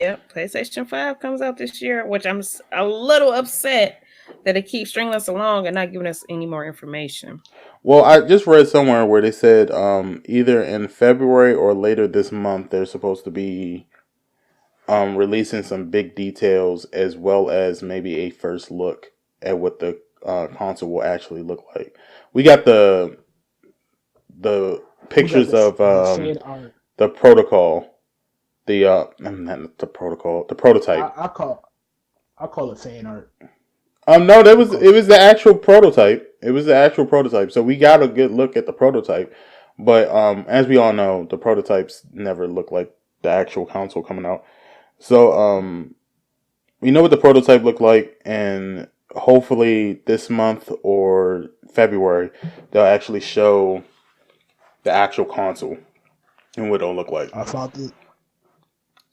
Yep, PlayStation 5 comes out this year, which I'm a little upset that it keeps stringing us along and not giving us any more information.
Well, I just read somewhere where they said either in February or later this month, they're supposed to be releasing some big details, as well as maybe a first look at what the console will actually look like. We got the pictures of the protocol. Not the protocol, the prototype.
I call it fan art.
No, it was the actual prototype. It was the actual prototype. So we got a good look at the prototype. But as we all know, the prototypes never look like the actual console coming out. So we know what the prototype looked like, and hopefully this month or February they'll actually show the actual console and what it'll look like.
I found it.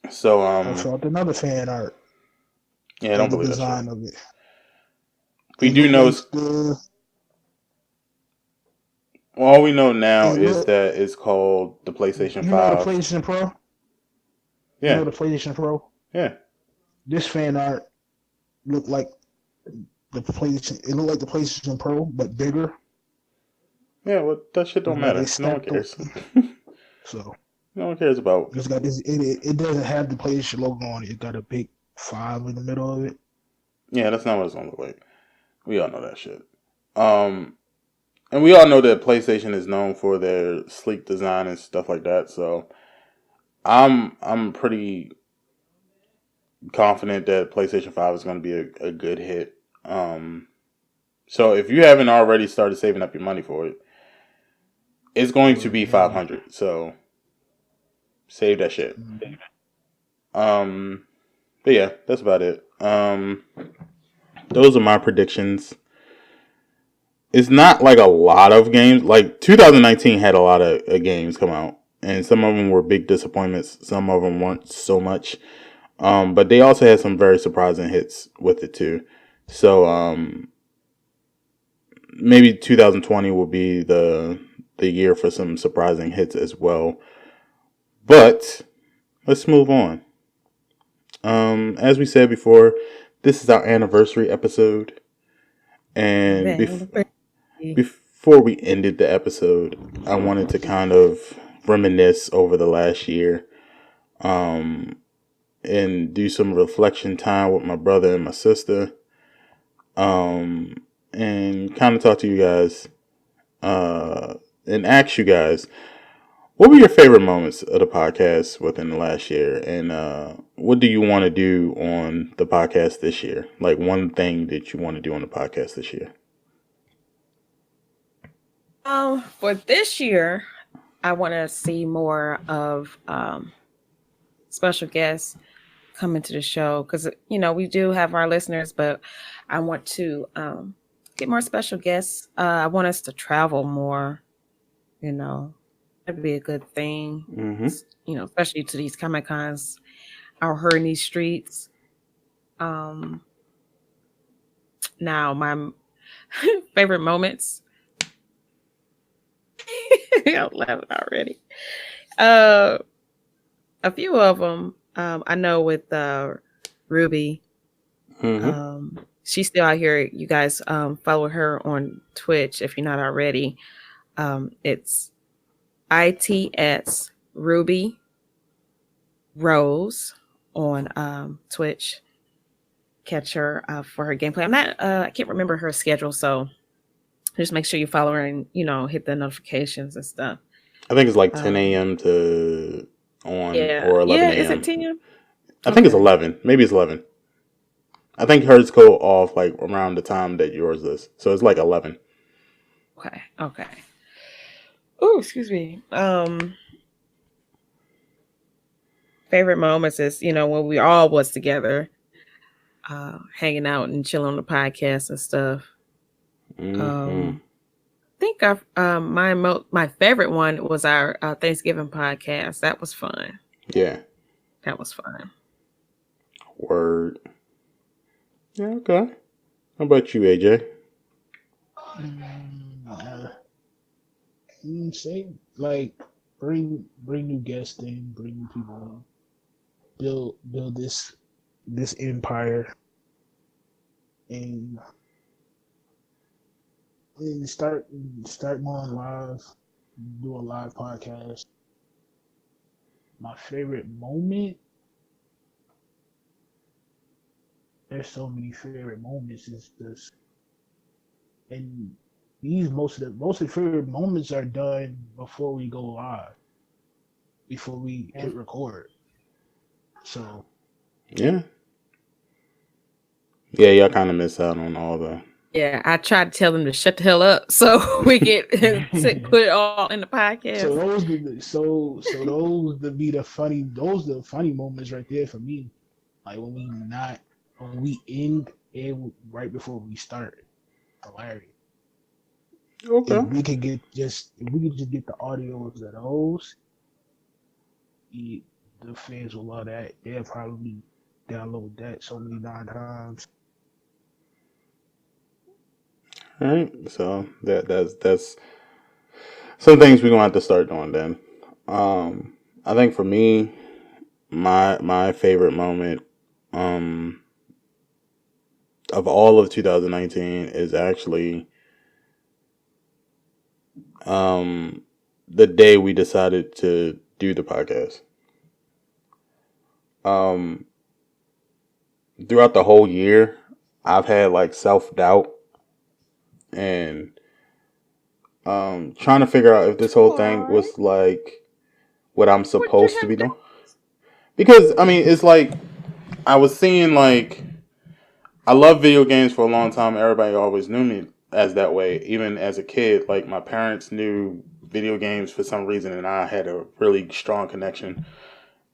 So
I found another fan art.
Yeah, I don't believe
the design of it.
We do know. All we know now is that it's called the PlayStation 5.
You know the PlayStation Pro?
Yeah.
You know the PlayStation Pro?
Yeah.
This fan art looked like the PlayStation. It looked like the PlayStation Pro, but bigger.
Yeah, well, that shit don't matter. No one cares.
So
no one cares about.
It's got this. It doesn't have the PlayStation logo on it. It got a big 5 in the middle of it.
Yeah, that's not what it's gonna look like. We all know that shit. And we all know that PlayStation is known for their sleek design and stuff like that. So I'm pretty confident that PlayStation 5 is going to be a good hit. So if you haven't already started saving up your money for it, it's going to be $500. So save that shit. But yeah, that's about it. Those are my predictions. It's not like a lot of games. Like 2019 had a lot of games come out, and some of them were big disappointments. Some of them weren't so much. But they also had some very surprising hits with it too. So maybe 2020 will be the year for some surprising hits as well. But let's move on. As we said before, this is our anniversary episode. And
Anniversary.
before we ended the episode, I wanted to kind of reminisce over the last year, and do some reflection time with my brother and my sister, and kind of talk to you guys, and ask you guys, what were your favorite moments of the podcast within the last year? And what do you want to do on the podcast this year? Like one thing that you want to do on the podcast this year?
For this year, I want to see more of special guests coming to the show because we do have our listeners, but I want to get more special guests. I want us to travel more. That'd be a good thing.
Mm-hmm.
Especially to these Comic Cons out here in these streets. Now my favorite moments. I'm laughing already. A few of them. I know with Ruby.
Mm-hmm.
She's still out here. You guys follow her on Twitch if you're not already. It's ITS Ruby Rose on Twitch. Catch her for her gameplay. I can't remember her schedule, so just make sure you follow her and hit the notifications and stuff.
I think it's like 10 a.m. to on or 11 a.m.
Is it 10?
I think it's 11. Maybe it's 11. I think hers go off like around the time that yours is, so it's like 11.
Okay. Oh, excuse me. Favorite moments is when we all was together, hanging out and chilling on the podcast and stuff.
Mm-hmm.
I think my favorite one was our Thanksgiving podcast. That was fun.
Yeah,
that was fun.
Word. Yeah. Okay. How about you, AJ?
Say like bring new guests in, bring new people in, build this empire, and start going live, do a live podcast. My favorite moment. There's so many favorite moments. It's just, and most of the favorite moments are done before we go live, before we hit record. So
yeah, y'all kind of miss out on all the.
Yeah, I tried to tell them to shut the hell up so we get put it all in the podcast.
So those would be the funny moments right there for me. Like when we end it right before we start. Hilarious.
Okay.
If we could just get the audios of those, the fans will love that. They'll probably download that so many times.
All right, so that's some things we're gonna have to start doing then. I think for me, my favorite moment of all of 2019 is actually the day we decided to do the podcast. Throughout the whole year, I've had like self-doubt and trying to figure out if this whole thing was like what I'm supposed to be doing. Because I mean, it's like I was seeing like I love video games for a long time. Everybody always knew me as that way. Even as a kid, like my parents knew video games for some reason, and I had a really strong connection.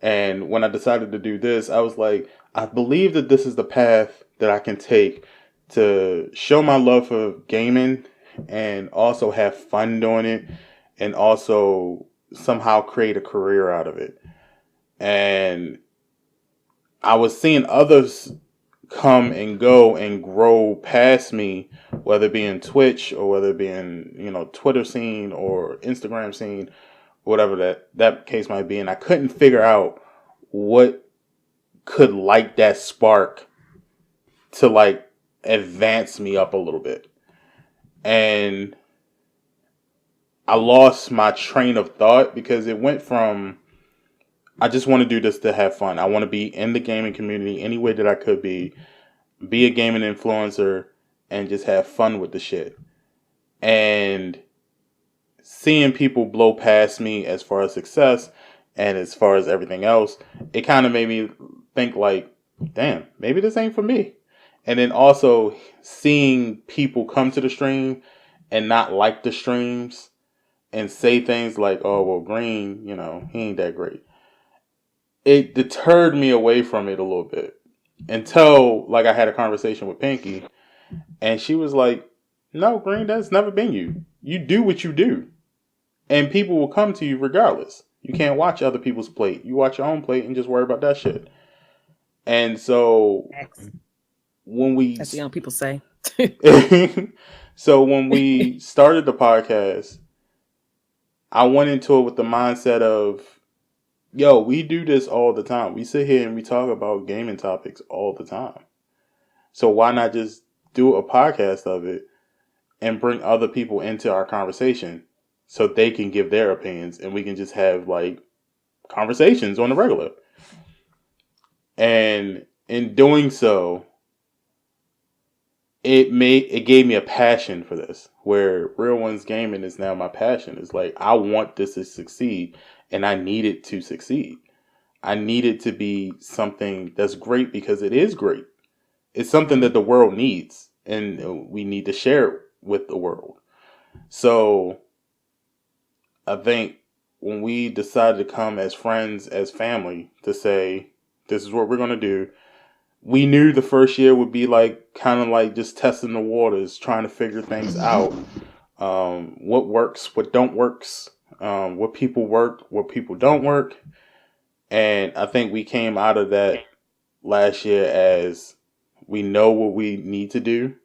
And when I decided to do this, I was like, I believe that this is the path that I can take to show my love for gaming and also have fun doing it and also somehow create a career out of it. And I was seeing others come and go and grow past me, whether it be in Twitch or whether it be in, Twitter scene or Instagram scene, whatever that case might be. And I couldn't figure out what could light that spark to like advanced me up a little bit. And I lost my train of thought because it went from, I just want to do this to have fun. I want to be in the gaming community any way that I could be a gaming influencer, and just have fun with the shit. And seeing people blow past me as far as success and as far as everything else, it kind of made me think like, damn, maybe this ain't for me. And then also seeing people come to the stream and not like the streams and say things like, oh, well, Green, you know, he ain't that great. It deterred me away from it a little bit until, like, I had a conversation with Pinky, and she was like, no, Green, that's never been you. You do what you do. And people will come to you regardless. You can't watch other people's plate. You watch your own plate and just worry about that shit. And so when we...
As the young people say.
So when we started the podcast, I went into it with the mindset of, yo, we do this all the time. We sit here and we talk about gaming topics all the time. So why not just do a podcast of it and bring other people into our conversation so they can give their opinions and we can just have like conversations on the regular. And in doing so, it gave me a passion for this, where RealOnesGaming is now my passion. It's like, I want this to succeed, and I need it to succeed. I need it to be something that's great because it is great. It's something that the world needs, and we need to share it with the world. So I think when we decided to come as friends, as family, to say, this is what we're going to do, we knew the first year would be like, kind of like just testing the waters, trying to figure things out. What works, what don't works, what people work, what people don't work. And I think we came out of that last year as, we know what we need to do.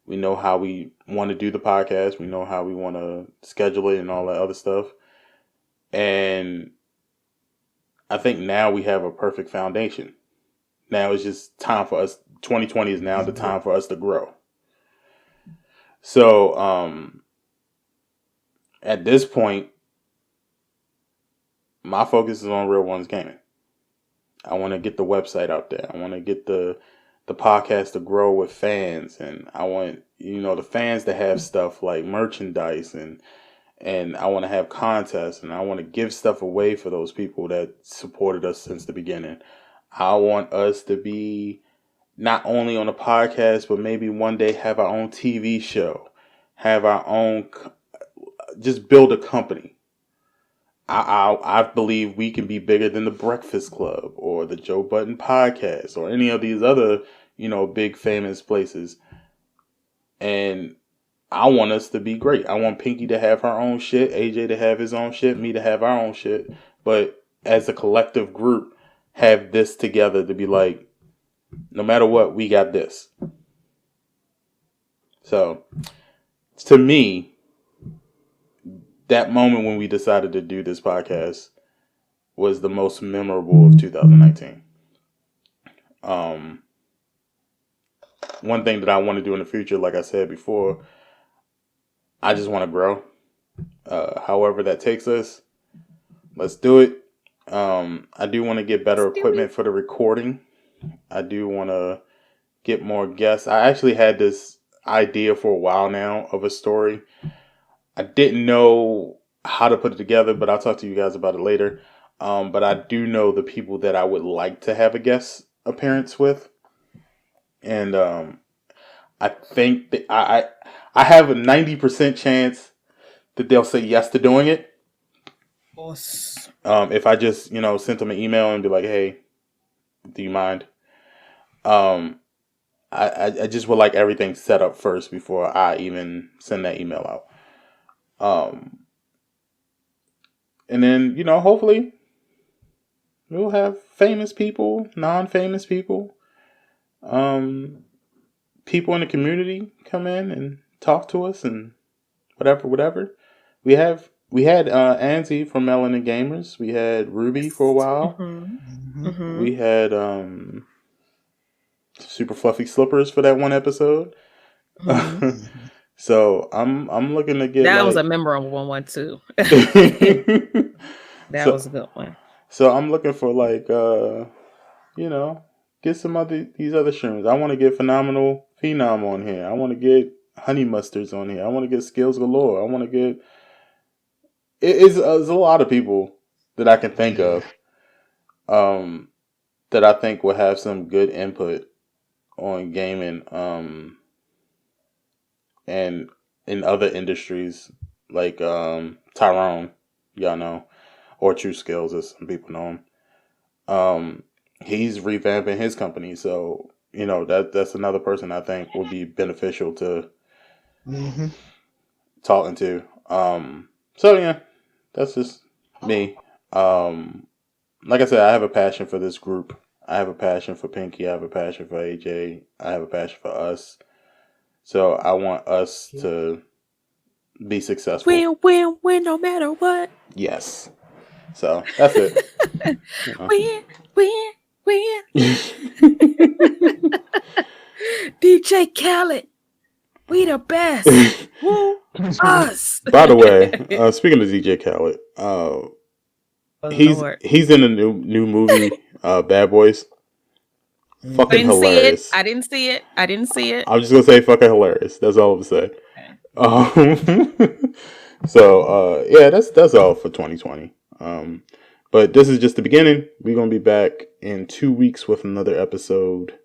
We know how we want to do the podcast. We know how we want to schedule it and all that other stuff. And I think now we have a perfect foundation. Now it's just time for us. 2020 is now the time for us to grow. So, at this point, my focus is on RealOnesGaming. I want to get the website out there. I want to get the podcast to grow with fans, and I want, the fans to have stuff like merchandise, and I want to have contests, and I want to give stuff away for those people that supported us since the beginning. I want us to be not only on a podcast, but maybe one day have our own TV show, have our own, just build a company. I believe we can be bigger than the Breakfast Club or the Joe Budden podcast or any of these other, big famous places. And I want us to be great. I want Pinky to have her own shit, AJ to have his own shit, me to have our own shit. But as a collective group, have this together to be like, no matter what, we got this. So, to me, that moment when we decided to do this podcast was the most memorable of 2019. One thing that I want to do in the future, like I said before, I just want to grow. However that takes us, let's do it. I do want to get better equipment for the recording. I do want to get more guests. I actually had this idea for a while now of a story. I didn't know how to put it together, but I'll talk to you guys about it later. But I do know the people that I would like to have a guest appearance with. And I think that I have a 90% chance that they'll say yes to doing it. If I just, sent them an email and be like, hey, do you mind? I just would like everything set up first before I even send that email out. And then, hopefully we'll have famous people, non-famous people, people in the community come in and talk to us and whatever. We had Anzi from Melanin Gamers. We had Ruby for a while.
Mm-hmm.
We had super fluffy slippers for that one episode.
Mhm.
So I'm looking to get
That was a
like
memorable one too. That was
so
a good one.
so I'm looking for like you know, get some other these other streamers. I want to get Phenomenal Phenom on here. I want to get Honey Mustards on here. I want to get Skills Galore. I want to get it's a lot of people that I can think of that I think will have some good input on gaming and in other industries like Tyrone, y'all know, or True Skills as some people know him. He's revamping his company, so you know that's another person I think would be beneficial to talking to. So yeah, that's just me. Like I said, I have a passion for this group. I have a passion for Pinky. I have a passion for AJ. I have a passion for us. So I want us to be successful.
Win, no matter what.
Yes. So that's it. You know.
Win. DJ Khaled, we the best. Woo, us.
By the way, speaking of DJ Khaled, he's in a new movie, Bad Boys. Fucking hilarious.
I didn't see it. I'm
just gonna say fucking hilarious. That's all I'm saying. So yeah, that's all for 2020. But this is just the beginning. We're gonna be back in 2 weeks with another episode.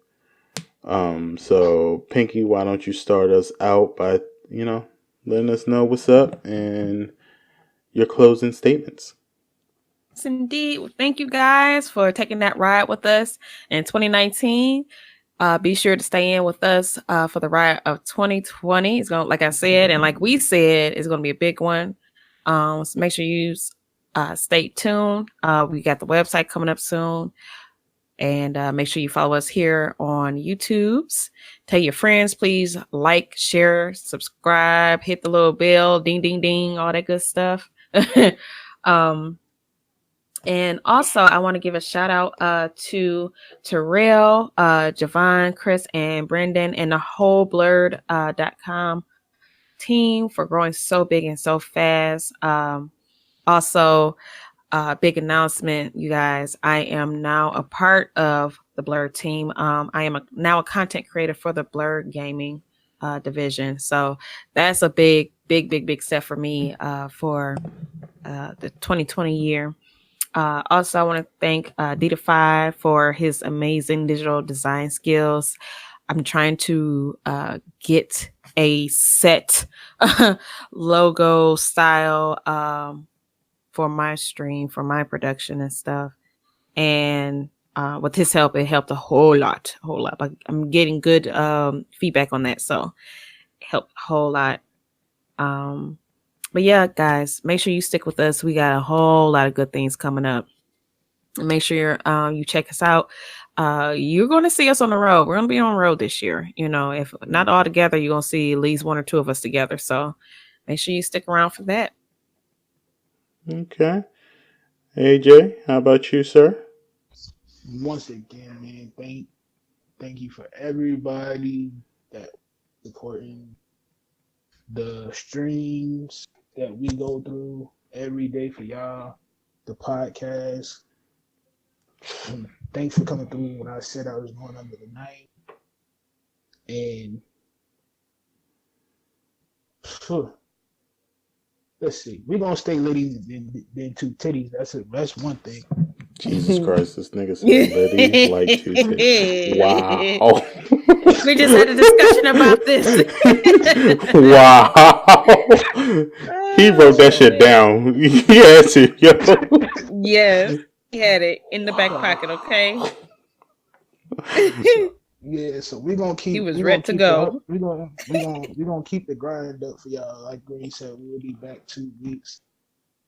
So Pinky, why don't you start us out by letting us know what's up and your closing statements.
Yes, indeed. Well, thank you guys for taking that ride with us in 2019. Be sure to stay in with us for the ride of 2020. It's going, like I said, and like we said, it's going to be a big one. So make sure you stay tuned. We got the website coming up soon. And make sure you follow us here on YouTube's. Tell your friends, please like, share, subscribe, hit the little bell, ding, ding, ding, all that good stuff. And also, I want to give a shout out to Terrell, Javon, Chris, and Brendan, and the whole blurred.com team for growing so big and so fast. Also, big announcement, you guys. I am now a part of the Blurred team. I am now a content creator for the Blurred Gaming division. So that's a big step for me for the 2020 year. Also, I want to thank D5 for his amazing digital design skills. I'm trying to get a set logo style for my stream, for my production and stuff. And with his help, it helped a whole lot. Like, I'm getting good feedback on that. So it helped a whole lot. But yeah, guys, make sure you stick with us. We got a whole lot of good things coming up. And make sure you check us out. You're going to see us on the road. We're going to be on the road this year. You know, if not all together, you're going to see at least one or two of us together. So make sure you stick around for that.
Okay. AJ, how about you, sir?
Once again, man, thank you for everybody that supporting the streams that we go through every day for y'all, the podcast. Thanks for coming through when I said I was going under the night. And let's see, we're gonna stay litty than two titties. That's one thing.
Jesus Christ, this nigga said litty like two titties. Wow.
We just had a discussion about this.
Wow. He wrote that shit down. Yes, yo.
Yes, he had it in the back pocket, okay?
Yeah, so we're gonna keep.
He was ready to go.
We're gonna keep the grind up for y'all. Like Green said, we'll be back 2 weeks.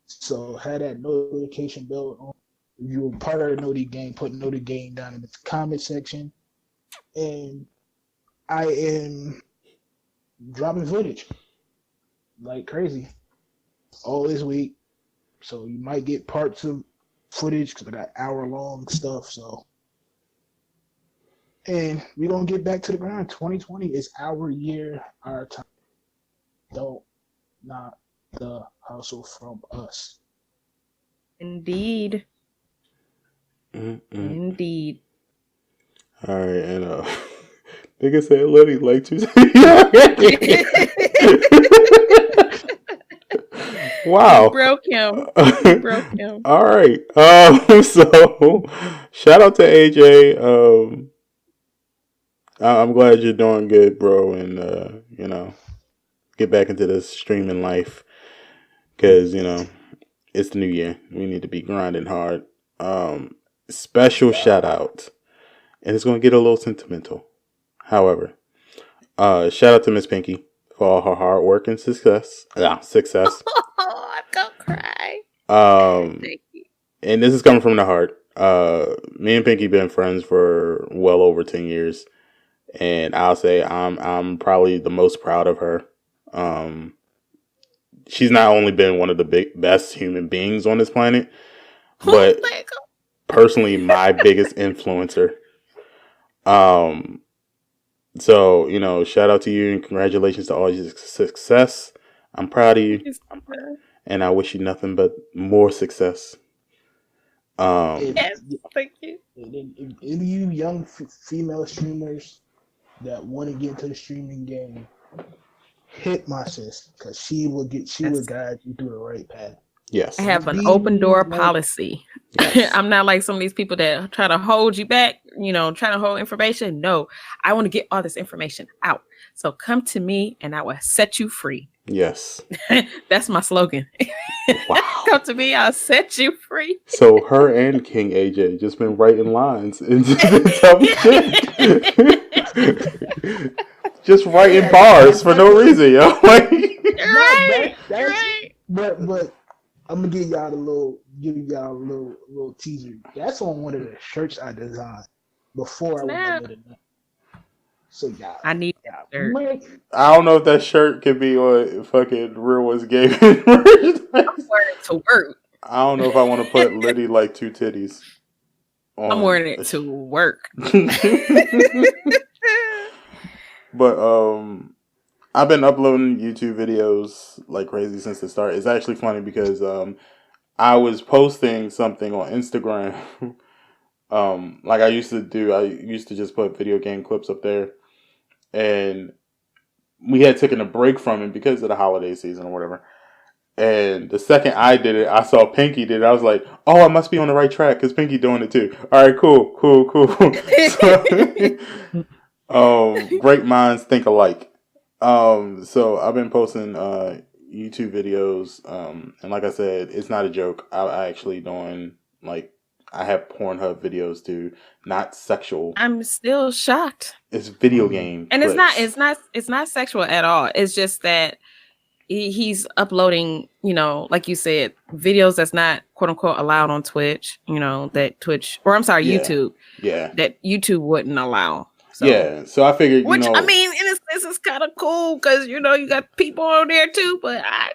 So have that notification bell on. If you're part of the Noti Gang, put Noti Gang down in the comment section. And I am dropping footage like crazy all this week. So you might get parts of footage because I got hour-long stuff. So And we're gonna get back to the grind. 2020 is our year, our time. Don't not the hustle from us.
Indeed.
Mm-mm.
Indeed.
All right, and nigga said Liddy like 2 Wow.
You broke him. You broke him.
All right. So shout out to AJ. I'm glad you're doing good, bro, and you know, get back into this streaming life because you know it's the new year. We need to be grinding hard. Special shout out, and it's gonna get a little sentimental. However, shout out to Miss Pinky for all her hard work and success. Success.
Oh, I'm gonna cry.
Um,
Thank you.
and this is coming from the heart. Me and Pinky been friends for well over 10 years, and I'll say I'm probably the most proud of her. She's not only been one of the best human beings on this planet, but personally my biggest influencer. So you know, shout out to you and congratulations to all your success. I'm proud of you, and I wish you nothing but more success.
Yes, thank you.
If any of you young female streamers that want to get into the streaming game, hit my sis because she will guide you through the right path.
Yes,
I have an open door policy. Yes. I'm not like some of these people that try to hold you back, you know, trying to hold information. No, I want to get all this information out. So come to me and I will set you free.
Yes.
That's my slogan. Wow. Come to me, I'll set you free.
So her and King AJ just been writing lines into just writing bars for no reason, yo. Like,
You're right.
But I'm gonna give y'all a little teaser. That's on one of the shirts I designed before I was under the net. So y'all,
I need that shirt.
I don't know if that shirt could be on fucking RealOnesGaming.
I'm wearing it to work.
I don't know if I want to put Liddy like 2 titties on.
I'm wearing it to work.
But I've been uploading YouTube videos like crazy since the start. It's actually funny because I was posting something on Instagram like I used to do. I used to just put video game clips up there. And we had taken a break from it because of the holiday season or whatever. And the second I did it, I saw Pinky did it. I was like, oh, I must be on the right track because Pinky doing it too. All right, cool. So, great minds think alike. So I've been posting YouTube videos. And like I said, it's not a joke. I actually doing like, I have Pornhub videos too, not sexual.
I'm still shocked.
It's video game,
and
clips.
It's not sexual at all. It's just that he's uploading, you know, like you said, videos that's not quote unquote allowed on Twitch. You know that YouTube.
Yeah,
that YouTube wouldn't allow. So,
yeah, so I figured,
which I mean, in a sense, is kind of cool because you know you got people on there too. But I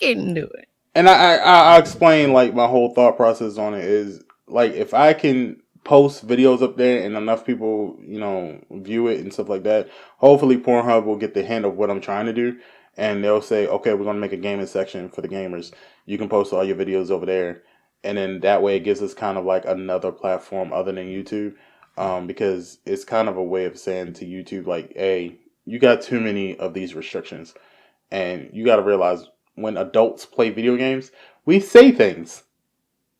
can do it.
And I'll explain like my whole thought process on it is like if I can post videos up there and enough people, you know, view it and stuff like that, hopefully Pornhub will get the hint of what I'm trying to do and they'll say, okay, we're going to make a gaming section for the gamers. You can post all your videos over there. And then that way it gives us kind of like another platform other than YouTube because it's kind of a way of saying to YouTube like, hey, you got too many of these restrictions and you got to realize when adults play video games, we say things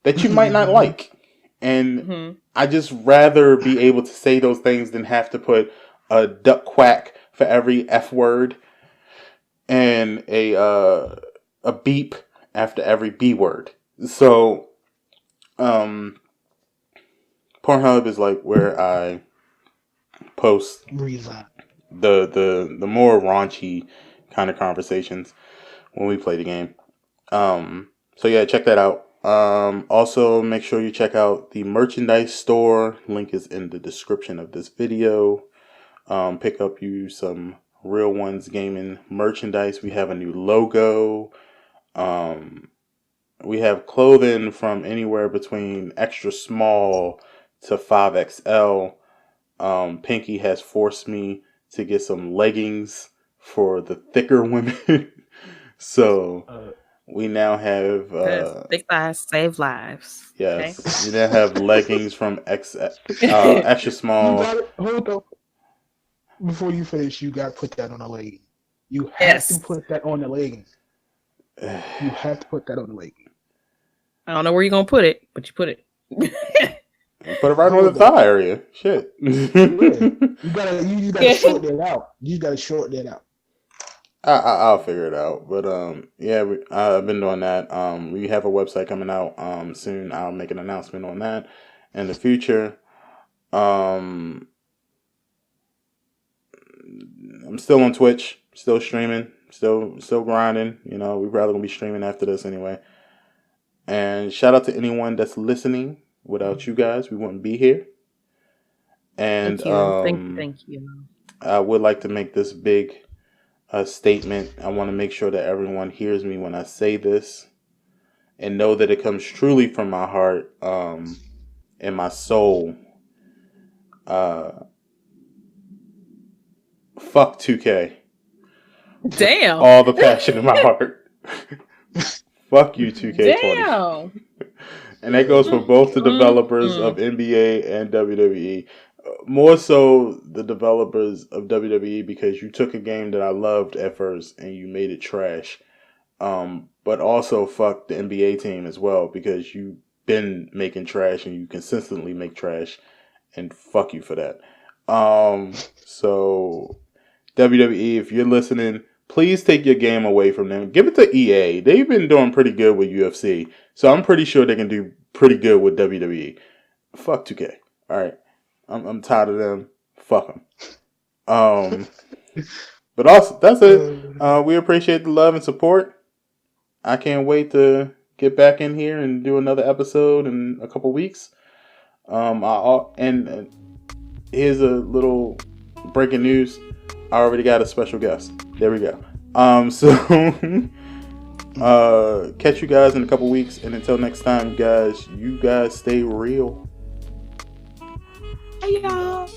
that you might not like. And I just rather be able to say those things than have to put a duck quack for every F word and a beep after every B word. So, Pornhub is like where I post the more raunchy kind of conversations when we play the game. So yeah, check that out. Also make sure you check out the merchandise store. Link is in the description of this video. Pick up you some Real Ones Gaming merchandise. We have a new logo. We have clothing from anywhere between extra small to 5XL. Pinky has forced me to get some leggings for the thicker women. So we now have
thick thighs save lives.
Yes,
Okay?
we now have leggings from extra small.
You got it. Hold on. Before you finish, you got to put that on the legging. You have to put that on the legging. You have to put that on the legging.
I don't know where you're gonna put it, but you put it.
Put it right on the thigh area. Shit.
You gotta shorten it out. You gotta shorten it out.
I'll figure it out. But yeah, I've been doing that. We have a website coming out soon. I'll make an announcement on that in the future. I'm still on Twitch, still streaming, still grinding. You know, we're probably gonna be streaming after this anyway. And shout out to anyone that's listening. Without you guys, we wouldn't be here. And
Thank you.
I would like to make this big statement. I want to make sure that everyone hears me when I say this, and know that it comes truly from my heart and my soul. Fuck 2K.
Damn.
All the passion in my heart. Fuck you, 2K20.
Damn.
And that goes for both the developers of NBA and WWE. More so the developers of WWE, because you took a game that I loved at first and you made it trash. But also fuck the NBA team as well, because you've been making trash and you consistently make trash, and fuck you for that. So WWE, if you're listening, please take your game away from them. Give it to EA. They've been doing pretty good with UFC. So I'm pretty sure they can do pretty good with WWE. Fuck 2K. All right. I'm tired of them. Fuck them. But also, that's it. We appreciate the love and support. I can't wait to get back in here and do another episode in a couple weeks. And here's a little breaking news. I already got a special guest. There we go. So catch you guys in a couple weeks, and until next time, guys, you guys stay real.
Hey y'all.